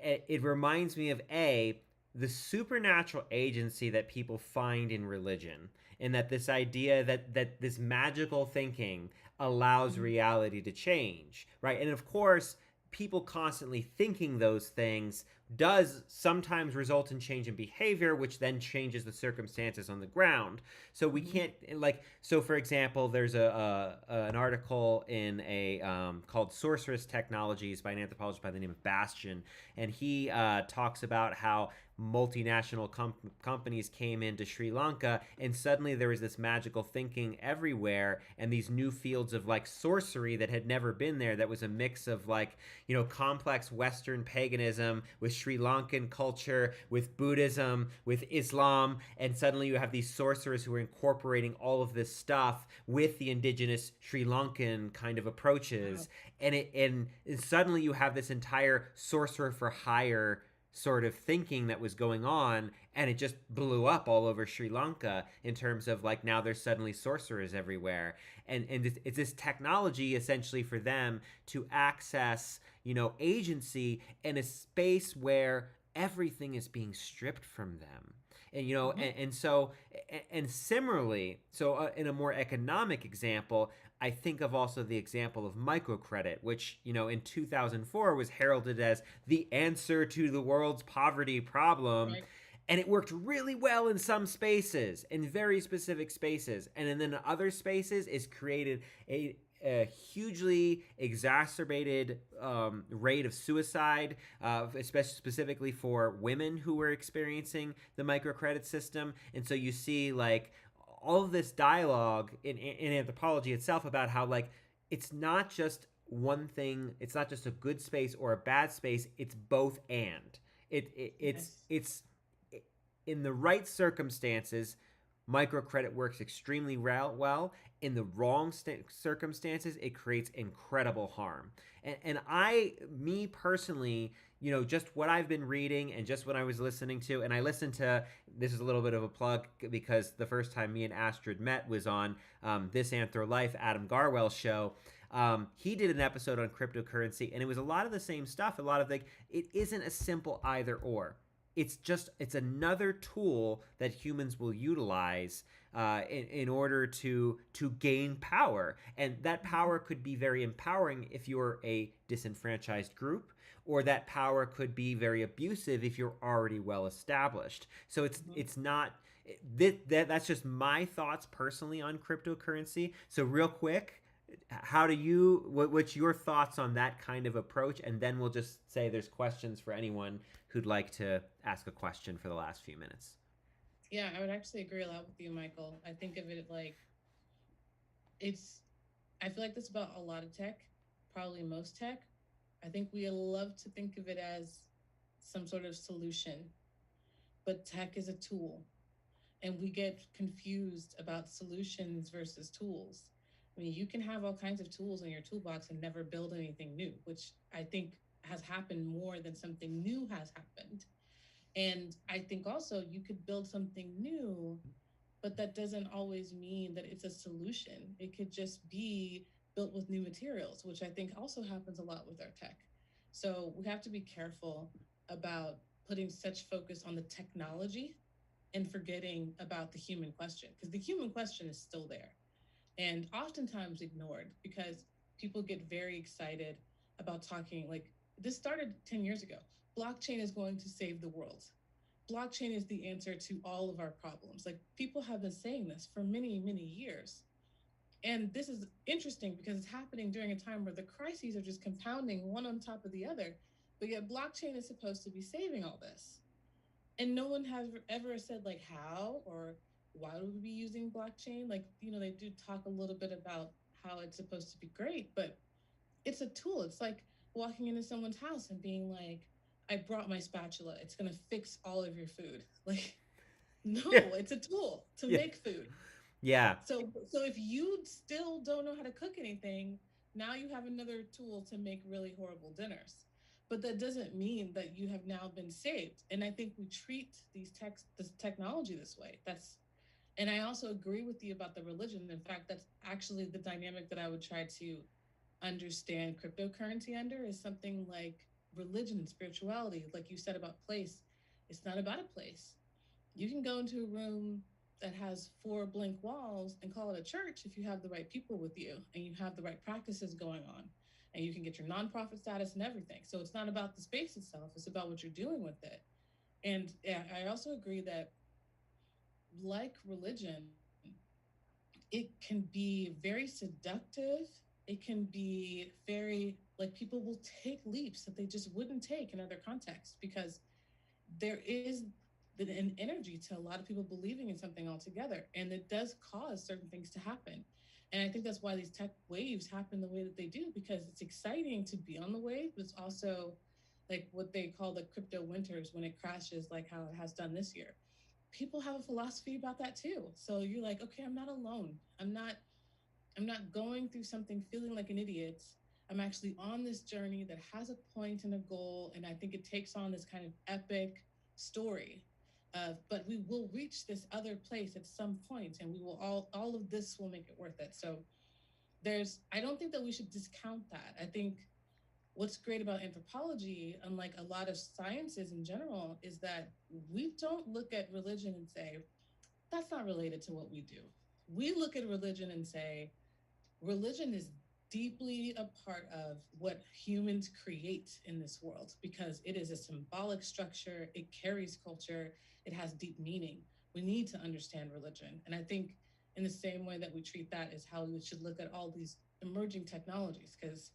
It reminds me of the supernatural agency that people find in religion, and that this idea that this magical thinking allows reality to change, right? And of course, people constantly thinking those things does sometimes result in change in behavior, which then changes the circumstances on the ground. So we Mm-hmm. can't like so. For example, there's an article in a called "Sorceress Technologies" by an anthropologist by the name of Bastian, and he talks about how multinational companies came into Sri Lanka, and suddenly there was this magical thinking everywhere, and these new fields of like sorcery that had never been there. That was a mix of like complex Western paganism with Sri Lankan culture, with Buddhism, with Islam, and suddenly you have these sorcerers who are incorporating all of this stuff with the indigenous Sri Lankan kind of Wow. approaches, and suddenly you have this entire sorcerer for hire sort of thinking that was going on, and it just blew up all over Sri Lanka in terms of like now there's suddenly sorcerers everywhere, and it's this technology essentially for them to access agency in a space where everything is being stripped from them. And Mm-hmm. and so and similarly, so in a more economic example, I think of also the example of microcredit, which in 2004 was heralded as the answer to the world's poverty problem, Right. and it worked really well in some spaces, in very specific spaces, and then in other spaces is created a hugely exacerbated rate of suicide, especially specifically for women who were experiencing the microcredit system. And so you see like all of this dialogue in anthropology itself about how like it's not just one thing, it's not just a good space or a bad space, it's both and Yes. it's in the right circumstances, microcredit works extremely well. In the wrong circumstances, it creates incredible harm. Me personally, just what I've been reading and just what I was listening to, and I listened to, this is a little bit of a plug because the first time me and Astrid met was on This Anthro Life, Adam Garwell's show. He did an episode on cryptocurrency, and it was a lot of the same stuff. A lot of like, it isn't a simple either or. It's another tool that humans will utilize in order to gain power, and that Mm-hmm. power could be very empowering if you're a disenfranchised group, or that power could be very abusive if you're already well established. So Mm-hmm. it's not that's just my thoughts personally on cryptocurrency. So real quick, how do you what's your thoughts on that kind of approach, and then we'll just say there's questions for anyone who'd like to ask a question for the last few minutes. Yeah, I would actually agree a lot with you, Michael. I think of it like it's, I feel like this about a lot of tech, probably most tech. I think we love to think of it as some sort of solution, but tech is a tool, and we get confused about solutions versus tools. I mean, you can have all kinds of tools in your toolbox and never build anything new, which I think has happened more than something new has happened. And I think also you could build something new, but that doesn't always mean that it's a solution. It could just be built with new materials, which I think also happens a lot with our tech. So we have to be careful about putting such focus on the technology and forgetting about the human question, because the human question is still there and oftentimes ignored because people get very excited about talking like this started 10 years ago. Blockchain is going to save the world. Blockchain is the answer to all of our problems. Like people have been saying this for many, many years. And this is interesting because it's happening during a time where the crises are just compounding one on top of the other. But yet, blockchain is supposed to be saving all this. And no one has ever said, like, how or why would we be using blockchain? Like, they do talk a little bit about how it's supposed to be great, but it's a tool. It's like walking into someone's house and being like, I brought my spatula. It's going to fix all of your food. Like, Yeah, no, it's a tool to yeah, make food. yeah, So if you still don't know how to cook anything, now you have another tool to make really horrible dinners. But that doesn't mean that you have now been saved. And I think we treat this technology this way. And I also agree with you about the religion. In fact, that's actually the dynamic that I would try to understand cryptocurrency under is something like religion and spirituality, like you said about place. It's not about a place. You can go into a room that has four blank walls and call it a church if you have the right people with you and you have the right practices going on. and you can get your nonprofit status and everything. So it's not about the space itself, it's about what you're doing with it. And yeah, I also agree that, like religion, it can be very seductive. It can be very, like, people will take leaps that they just wouldn't take in other contexts because there is an energy to a lot of people believing in something altogether, and it does cause certain things to happen. And I think that's why these tech waves happen the way that they do, because it's exciting to be on the wave, but it's also like what they call the crypto winters when it crashes, like how it has done this year. People have a philosophy about that too. So you're like, okay, I'm not alone. I'm not going through something feeling like an idiot. I'm actually on this journey that has a point and a goal. And I think it takes on this kind of epic story of, but we will reach this other place at some point, and we will all of this will make it worth it. So I don't think that we should discount that. I think what's great about anthropology, unlike a lot of sciences in general, is that we don't look at religion and say, that's not related to what we do. We look at religion and say, religion is deeply a part of what humans create in this world because it is a symbolic structure, it carries culture, it has deep meaning. We need to understand religion. And I think in the same way that we treat that is how we should look at all these emerging technologies, because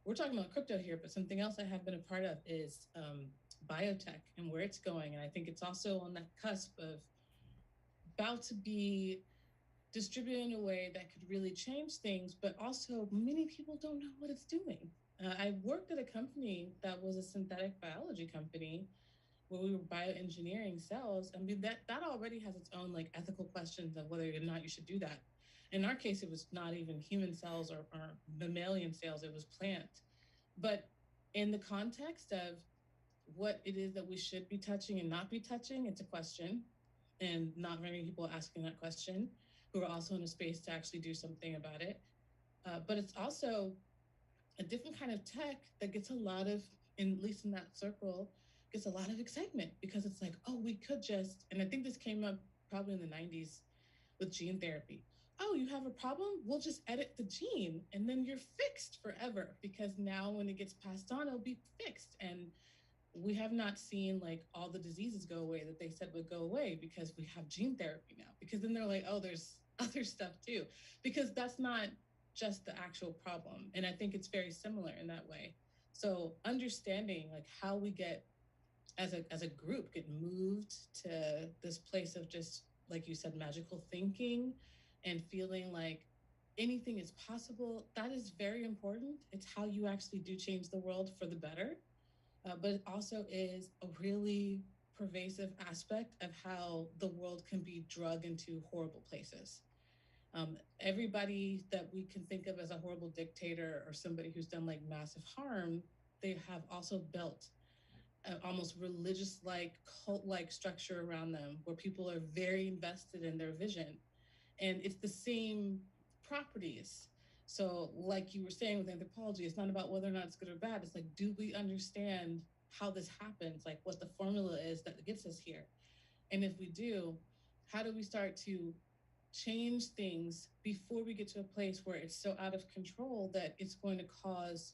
we're talking about crypto here, but something else I have been a part of is biotech and where it's going. And I think it's also on that cusp of about to be distributed in a way that could really change things, but also many people don't know what it's doing. I worked at a company that was a synthetic biology company where we were bioengineering cells. I mean, that already has its own like ethical questions of whether or not you should do that. In our case, it was not even human cells or mammalian cells, it was plant. But in the context of what it is that we should be touching and not be touching, it's a question. And not very many people are asking that question who are also in a space to actually do something about it. But it's also a different kind of tech that gets a lot of, at least in that circle, gets a lot of excitement because it's like, oh, we could just, and I think this came up probably in the 90s with gene therapy. Oh, you have a problem? We'll just edit the gene and then you're fixed forever because now when it gets passed on, it'll be fixed. And we have not seen like all the diseases go away that they said would go away because we have gene therapy now. Because then they're like, oh, there's other stuff too. Because that's not just the actual problem. And I think it's very similar in that way. So understanding like how we get as a group get moved to this place of just like you said, magical thinking and feeling like anything is possible, that is very important. It's how you actually do change the world for the better, but it also is a really pervasive aspect of how the world can be drug into horrible places. Everybody that we can think of as a horrible dictator or somebody who's done like massive harm, they have also built an almost religious like cult like structure around them where people are very invested in their vision, and it's the same properties. So like you were saying with anthropology, it's not about whether or not it's good or bad, it's like, do we understand how this happens, like what the formula is that gets us here? And if we do, how do we start to change things before we get to a place where it's so out of control that it's going to cause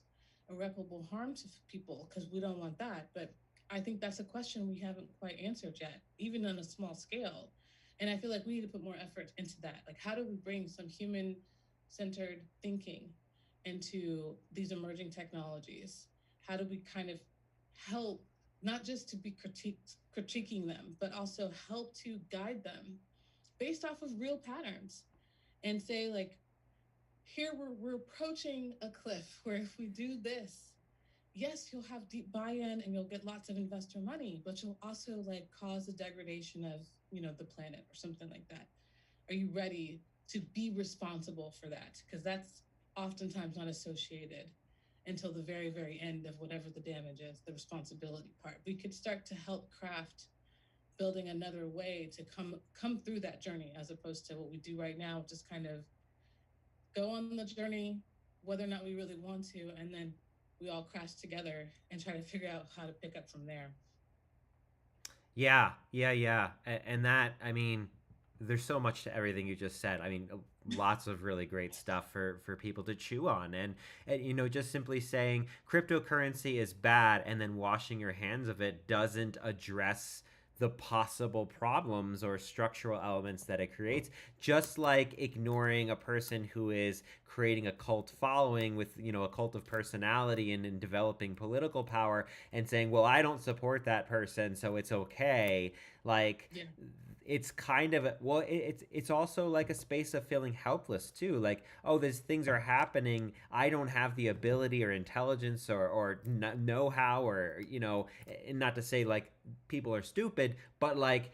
irreparable harm to people, because we don't want that. But I think that's a question we haven't quite answered yet, even on a small scale. And I feel like we need to put more effort into that. Like, how do we bring some human centered thinking into these emerging technologies? How do we kind of help, not just to be critiquing them, but also help to guide them based off of real patterns and say, like, here we're approaching a cliff where if we do this, yes, you'll have deep buy-in and you'll get lots of investor money, but you'll also like cause the degradation of, the planet or something like that. Are you ready to be responsible for that? Because that's oftentimes not associated until the very, very end of whatever the damage is, the responsibility part. We could start to help craft building another way to come through that journey, as opposed to what we do right now, just kind of go on the journey, whether or not we really want to, and then we all crash together and try to figure out how to pick up from there. Yeah, yeah, yeah. And that, I mean, there's so much to everything you just said. I mean, lots of really great stuff for people to chew on, and just simply saying cryptocurrency is bad and then washing your hands of it doesn't address the possible problems or structural elements that it creates, just like ignoring a person who is creating a cult following with a cult of personality and developing political power and saying, well, I don't support that person so it's okay. Like, Yeah. it's kind of well, it's also like a space of feeling helpless too, like, oh, these things are happening, I don't have the ability or intelligence or know-how, or and not to say like people are stupid, but like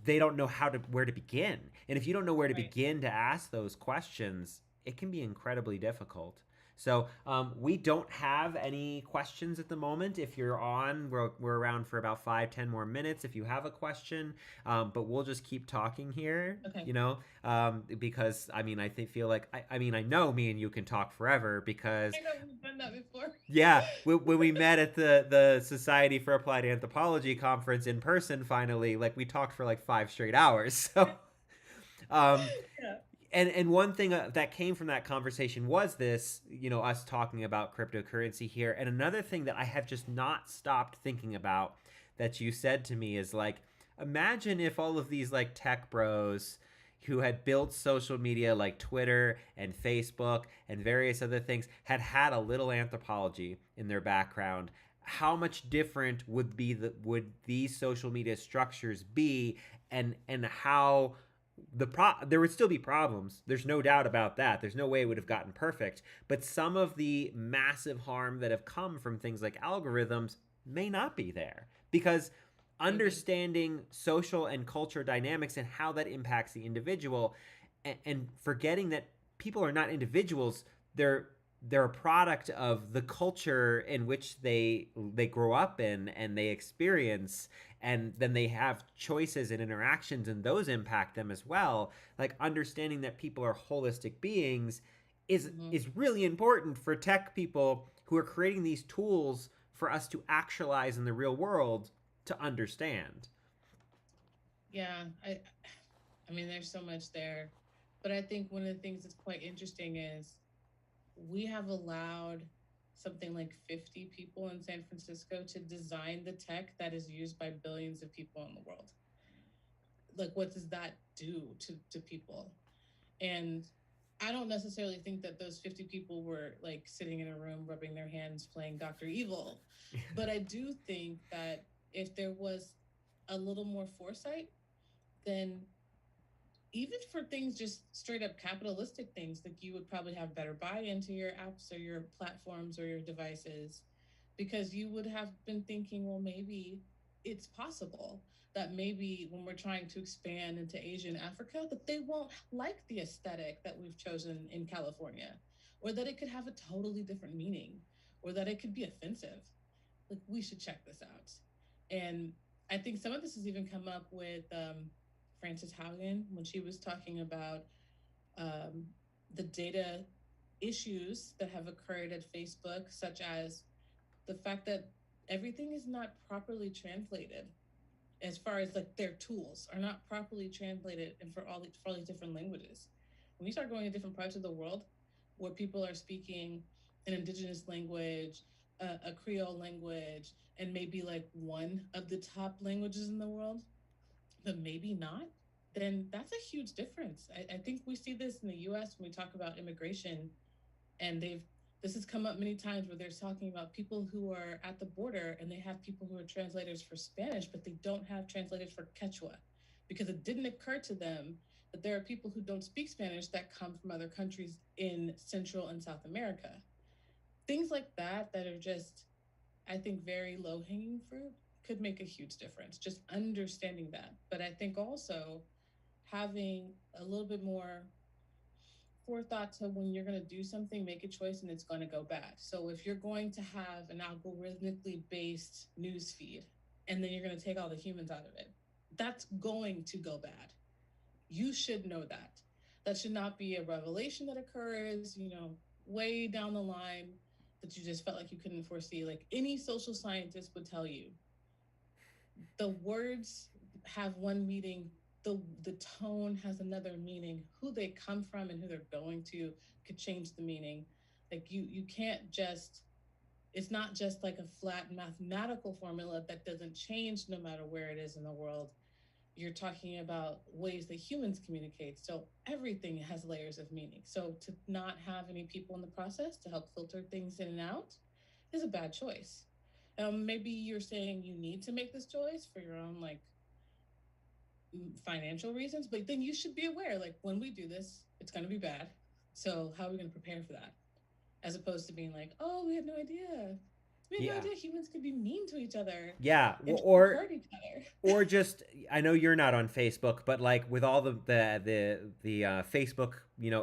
they don't know where to begin, and if you don't know where to Right. begin to ask those questions, it can be incredibly difficult. So we don't have any questions at the moment. If you're on, we're around for about 5-10 more minutes if you have a question, but we'll just keep talking here, Okay. because I mean, feel like I know me and you can talk forever because I know we've done that before. yeah, when we met at the Society for Applied Anthropology conference in person, finally, like we talked for like 5 straight hours. So um, Yeah. and one thing that came from that conversation was this, us talking about cryptocurrency here. And another thing that I have just not stopped thinking about that you said to me is like, imagine if all of these like tech bros who had built social media like Twitter and Facebook and various other things had had a little anthropology in their background. How much different would these social media structures be, and how there would still be problems. There's no doubt about that. There's no way it would have gotten perfect. But some of the massive harm that have come from things like algorithms may not be there, because Maybe. understanding social and culture dynamics and how that impacts the individual, and forgetting that people are not individuals, they're a product of the culture in which they grow up in and they experience, and then they have choices and interactions and those impact them as well. Like, understanding that people are holistic beings is Hmm. is really important for tech people who are creating these tools for us to actualize in the real world to understand. Yeah. I mean, there's so much there, but I think one of the things that's quite interesting is we have allowed something like 50 people in San Francisco to design the tech that is used by billions of people in the world. Like, what does that do to people? And I don't necessarily think that those 50 people were like sitting in a room rubbing their hands playing Dr. Evil. But I do think that if there was a little more foresight, then even for things just straight up capitalistic things, like you would probably have better buy into your apps or your platforms or your devices, because you would have been thinking, well, maybe it's possible that maybe when we're trying to expand into Asia and Africa, that they won't like the aesthetic that we've chosen in California, or that it could have a totally different meaning, or that it could be offensive. Like, we should check this out. And I think some of this has even come up with Frances Haugen when she was talking about um, the data issues that have occurred at Facebook, such as the fact that everything is not properly translated, as far as like their tools are not properly translated and for all these different languages. When you start going to different parts of the world where people are speaking an indigenous language, a Creole language, and maybe like one of the top languages in the world, but maybe not, then that's a huge difference. I think we see this in the US when we talk about immigration, and this has come up many times where they're talking about people who are at the border and they have people who are translators for Spanish, but they don't have translators for Quechua, because it didn't occur to them that there are people who don't speak Spanish that come from other countries in Central and South America. Things like that are just, I think, very low hanging fruit, could make a huge difference. Just understanding that. But I think also having a little bit more forethought to when you're going to do something, make a choice, and it's going to go bad. So if you're going to have an algorithmically based news feed and then you're going to take all the humans out of it, that's going to go bad. You should know that. That should not be a revelation that occurs, way down the line, that you just felt like you couldn't foresee. Like any social scientist would tell you, the words have one meaning the tone has another meaning. Who they come from and who they're going to could change the meaning. Like you can't just, it's not just like a flat mathematical formula that doesn't change no matter where it is in the world. You're talking about ways that humans communicate. So everything has layers of meaning. So to not have any people in the process to help filter things in and out is a bad choice. Maybe you're saying you need to make this choice for your own like financial reasons, but then you should be aware like when we do this, it's going to be bad. So how are we going to prepare for that? As opposed to being like, oh, we had no idea. We had no Yeah. idea humans could be mean to each other Yeah, and hurt each other. or just, I know you're not on Facebook, but like with all the Facebook,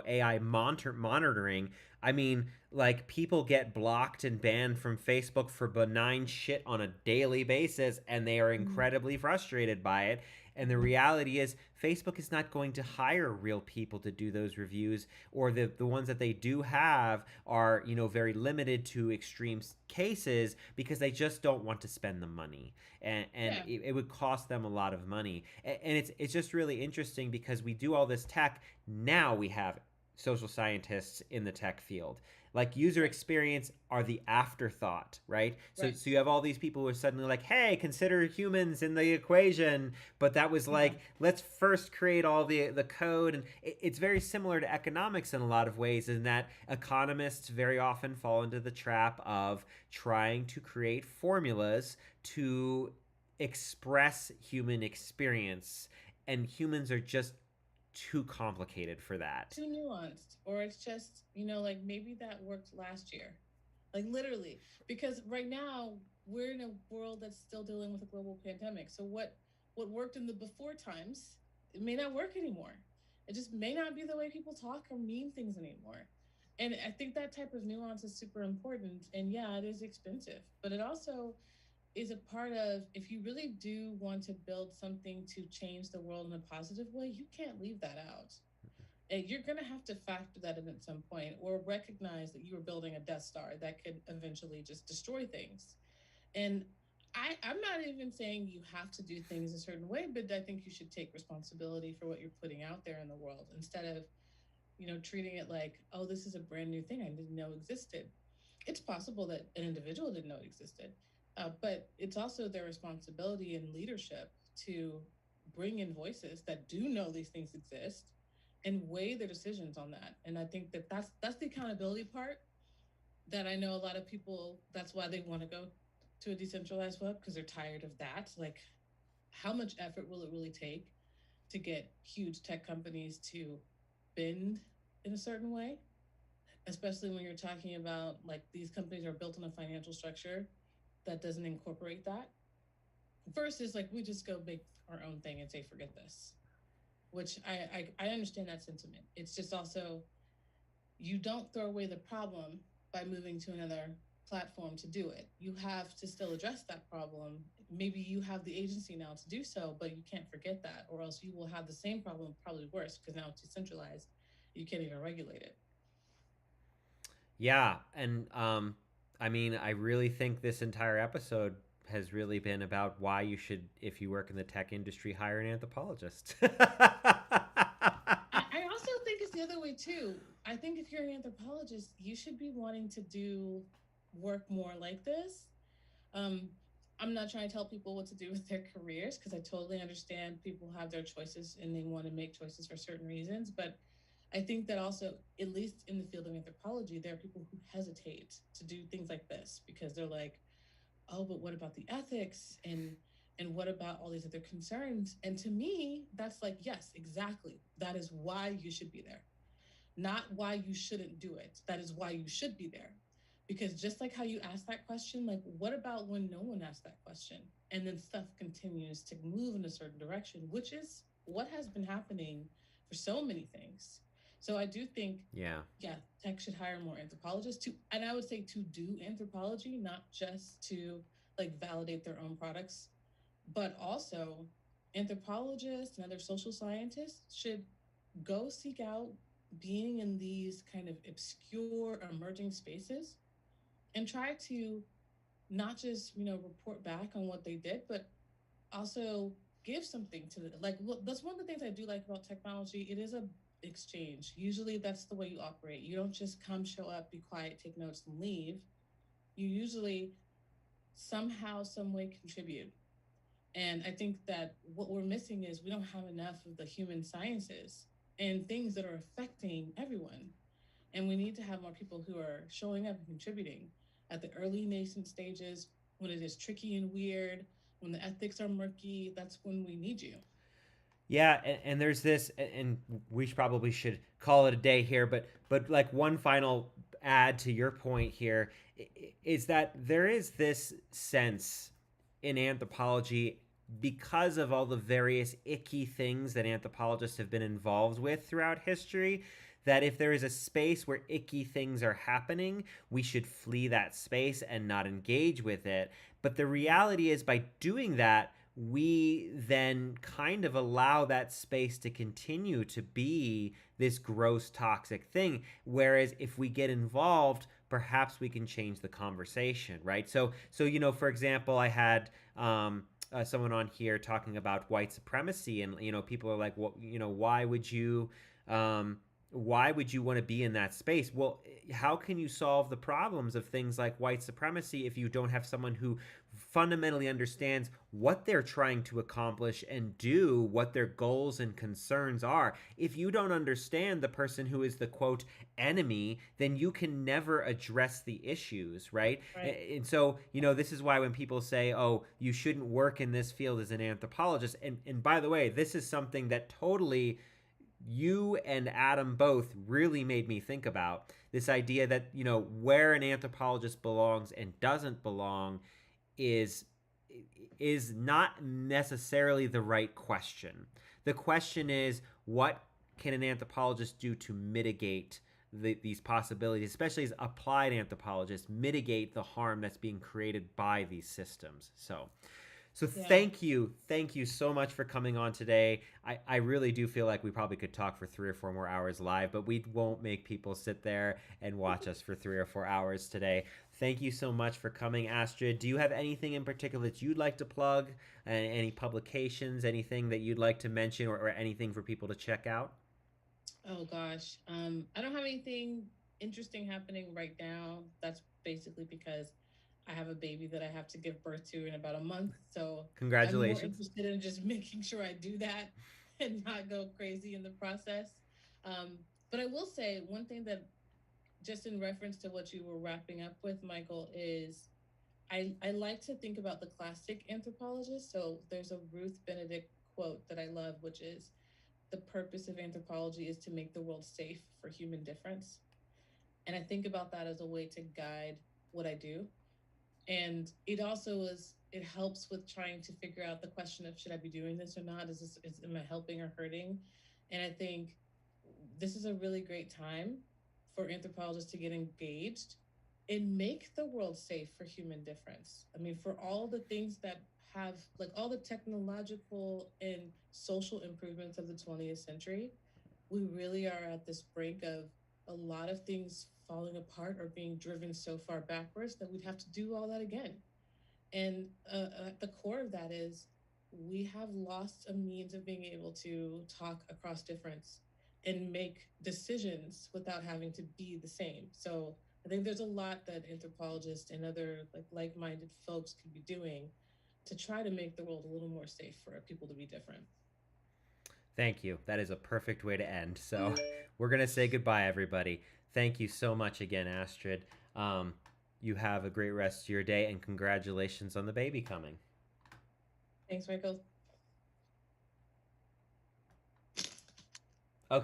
AI monitoring, I mean, like people get blocked and banned from Facebook for benign shit on a daily basis, and they are Mm-hmm. incredibly frustrated by it. And the reality is, Facebook is not going to hire real people to do those reviews, or the ones that they do have are, very limited to extreme cases because they just don't want to spend the money. And Yeah. it would cost them a lot of money. And it's just really interesting because we do all this tech. Now we have social scientists in the tech field. Like user Right. experience are the afterthought, right? So Right. you have all these people who are suddenly like, hey, consider humans in the equation. But that was Yeah. like, let's first create all the code. And it's very similar to economics in a lot of ways, in that economists very often fall into the trap of trying to create formulas to express human experience. And humans are just too complicated for that. Too nuanced. Or it's just, like maybe that worked last year. Like literally. Because right now we're in a world that's still dealing with a global pandemic. So what worked in the before times, it may not work anymore. It just may not be the way people talk or mean things anymore. And I think that type of nuance is super important. And yeah, it is expensive, but it also is a part of, if you really do want to build something to change the world in a positive way, you can't leave that out. And you're going to have to factor that in at some point, or recognize that you are building a Death Star that could eventually just destroy things. And I'm not even saying you have to do things a certain way, but I think you should take responsibility for what you're putting out there in the world, instead of, treating it like, oh, this is a brand new thing I didn't know existed. It's possible that an individual didn't know it existed, but it's also their responsibility and leadership to bring in voices that do know these things exist and weigh their decisions on that. And I think that that's the accountability part that I know a lot of people. That's why they want to go to a decentralized web, because they're tired of that. Like, how much effort will it really take to get huge tech companies to bend in a certain way, especially when you're talking about like these companies are built on a financial structure that doesn't incorporate that, versus like we just go make our own thing and say forget this, which I understand that sentiment. It's just also, you don't throw away the problem by moving to another platform to do it. You have to still address that problem. Maybe you have the agency now to do so, but you can't forget that, or else you will have the same problem, probably worse, because now it's decentralized. You can't even regulate it. Yeah, and I mean, I really think this entire episode has really been about why you should, if you work in the tech industry, hire an anthropologist. I also think it's the other way too. I think if you're an anthropologist, you should be wanting to do work more like this. Um, I'm not trying to tell people what to do with their careers, because I totally understand people have their choices and they want to make choices for certain reasons. But I think that also, at least in the field of anthropology, there are people who hesitate to do things like this because they're like, oh, but what about the ethics, and what about all these other concerns? And to me, that's like, yes, exactly. That is why you should be there, not why you shouldn't do it. That is why you should be there. Because just like how you asked that question, like, what about when no one asked that question? And then stuff continues to move in a certain direction, which is what has been happening for so many things. So I do think, Yeah. yeah, tech should hire more anthropologists to, and I would say to do anthropology, not just to like validate their own products, but also anthropologists and other social scientists should go seek out being in these kind of obscure emerging spaces and try to not just report back on what they did, but also give something to the like. Well, that's one of the things I do like about technology. It is a exchange. Usually, that's the way you operate. You don't just come, show up, be quiet, take notes, and leave. You usually somehow, some way contribute. And I think that what we're missing is we don't have enough of the human sciences and things that are affecting everyone. And we need to have more people who are showing up and contributing at the early nascent stages when it is tricky and weird, when the ethics are murky. That's when we need you. Yeah, and there's this, and we probably should call it a day here, but like one final add to your point here is that there is this sense in anthropology, because of all the various icky things that anthropologists have been involved with throughout history, that if there is a space where icky things are happening, we should flee that space and not engage with it. But the reality is, by doing that, we then kind of allow that space to continue to be this gross toxic thing, whereas if we get involved, perhaps we can change the conversation, right? So for example, I had someone on here talking about white supremacy, and people are like, well, um, why would you want to be in that space? Well, how can you solve the problems of things like white supremacy if you don't have someone who fundamentally understands what they're trying to accomplish and do, what their goals and concerns are? If you don't understand the person who is the quote enemy, then you can never address the issues, right? Right. And so, this is why when people say, oh, you shouldn't work in this field as an anthropologist, and by the way, this is something that totally you and Adam both really made me think about this idea that, where an anthropologist belongs and doesn't belong is is not necessarily the right question. The question is, what can an anthropologist do to mitigate these possibilities, especially as applied anthropologists mitigate the harm that's being created by these systems? So Yeah. thank you so much for coming on today. I really do feel like we probably could talk for 3 or 4 more hours live, but we won't make people sit there and watch us for 3 or 4 hours today. Thank you so much for coming, Astrid. Do you have anything in particular that you'd like to plug? Any publications, anything that you'd like to mention, or anything for people to check out? Oh gosh. I don't have anything interesting happening right now. That's basically because I have a baby that I have to give birth to in about a month. So I'm more Congratulations. interested in just making sure I do that and not go crazy in the process. But I will say one thing that, just in reference to what you were wrapping up with, Michael, is I like to think about the classic anthropologist. So there's a Ruth Benedict quote that I love, which is, the purpose of anthropology is to make the world safe for human difference. And I think about that as a way to guide what I do. And it also it helps with trying to figure out the question of, should I be doing this or not? Am I helping or hurting? And I think this is a really great time for anthropologists to get engaged and make the world safe for human difference. I mean, for all the things that have, like, all the technological and social improvements of the 20th century, we really are at this brink of a lot of things falling apart or being driven so far backwards that we'd have to do all that again. And at the core of that is, we have lost a means of being able to talk across difference and make decisions without having to be the same. So I think there's a lot that anthropologists and other like-minded folks could be doing to try to make the world a little more safe for people to be different. Thank you. That is a perfect way to end. So we're going to say goodbye, everybody. Thank you so much again, Astrid. Um, you have a great rest of your day, and congratulations on the baby coming. Thanks, Michael.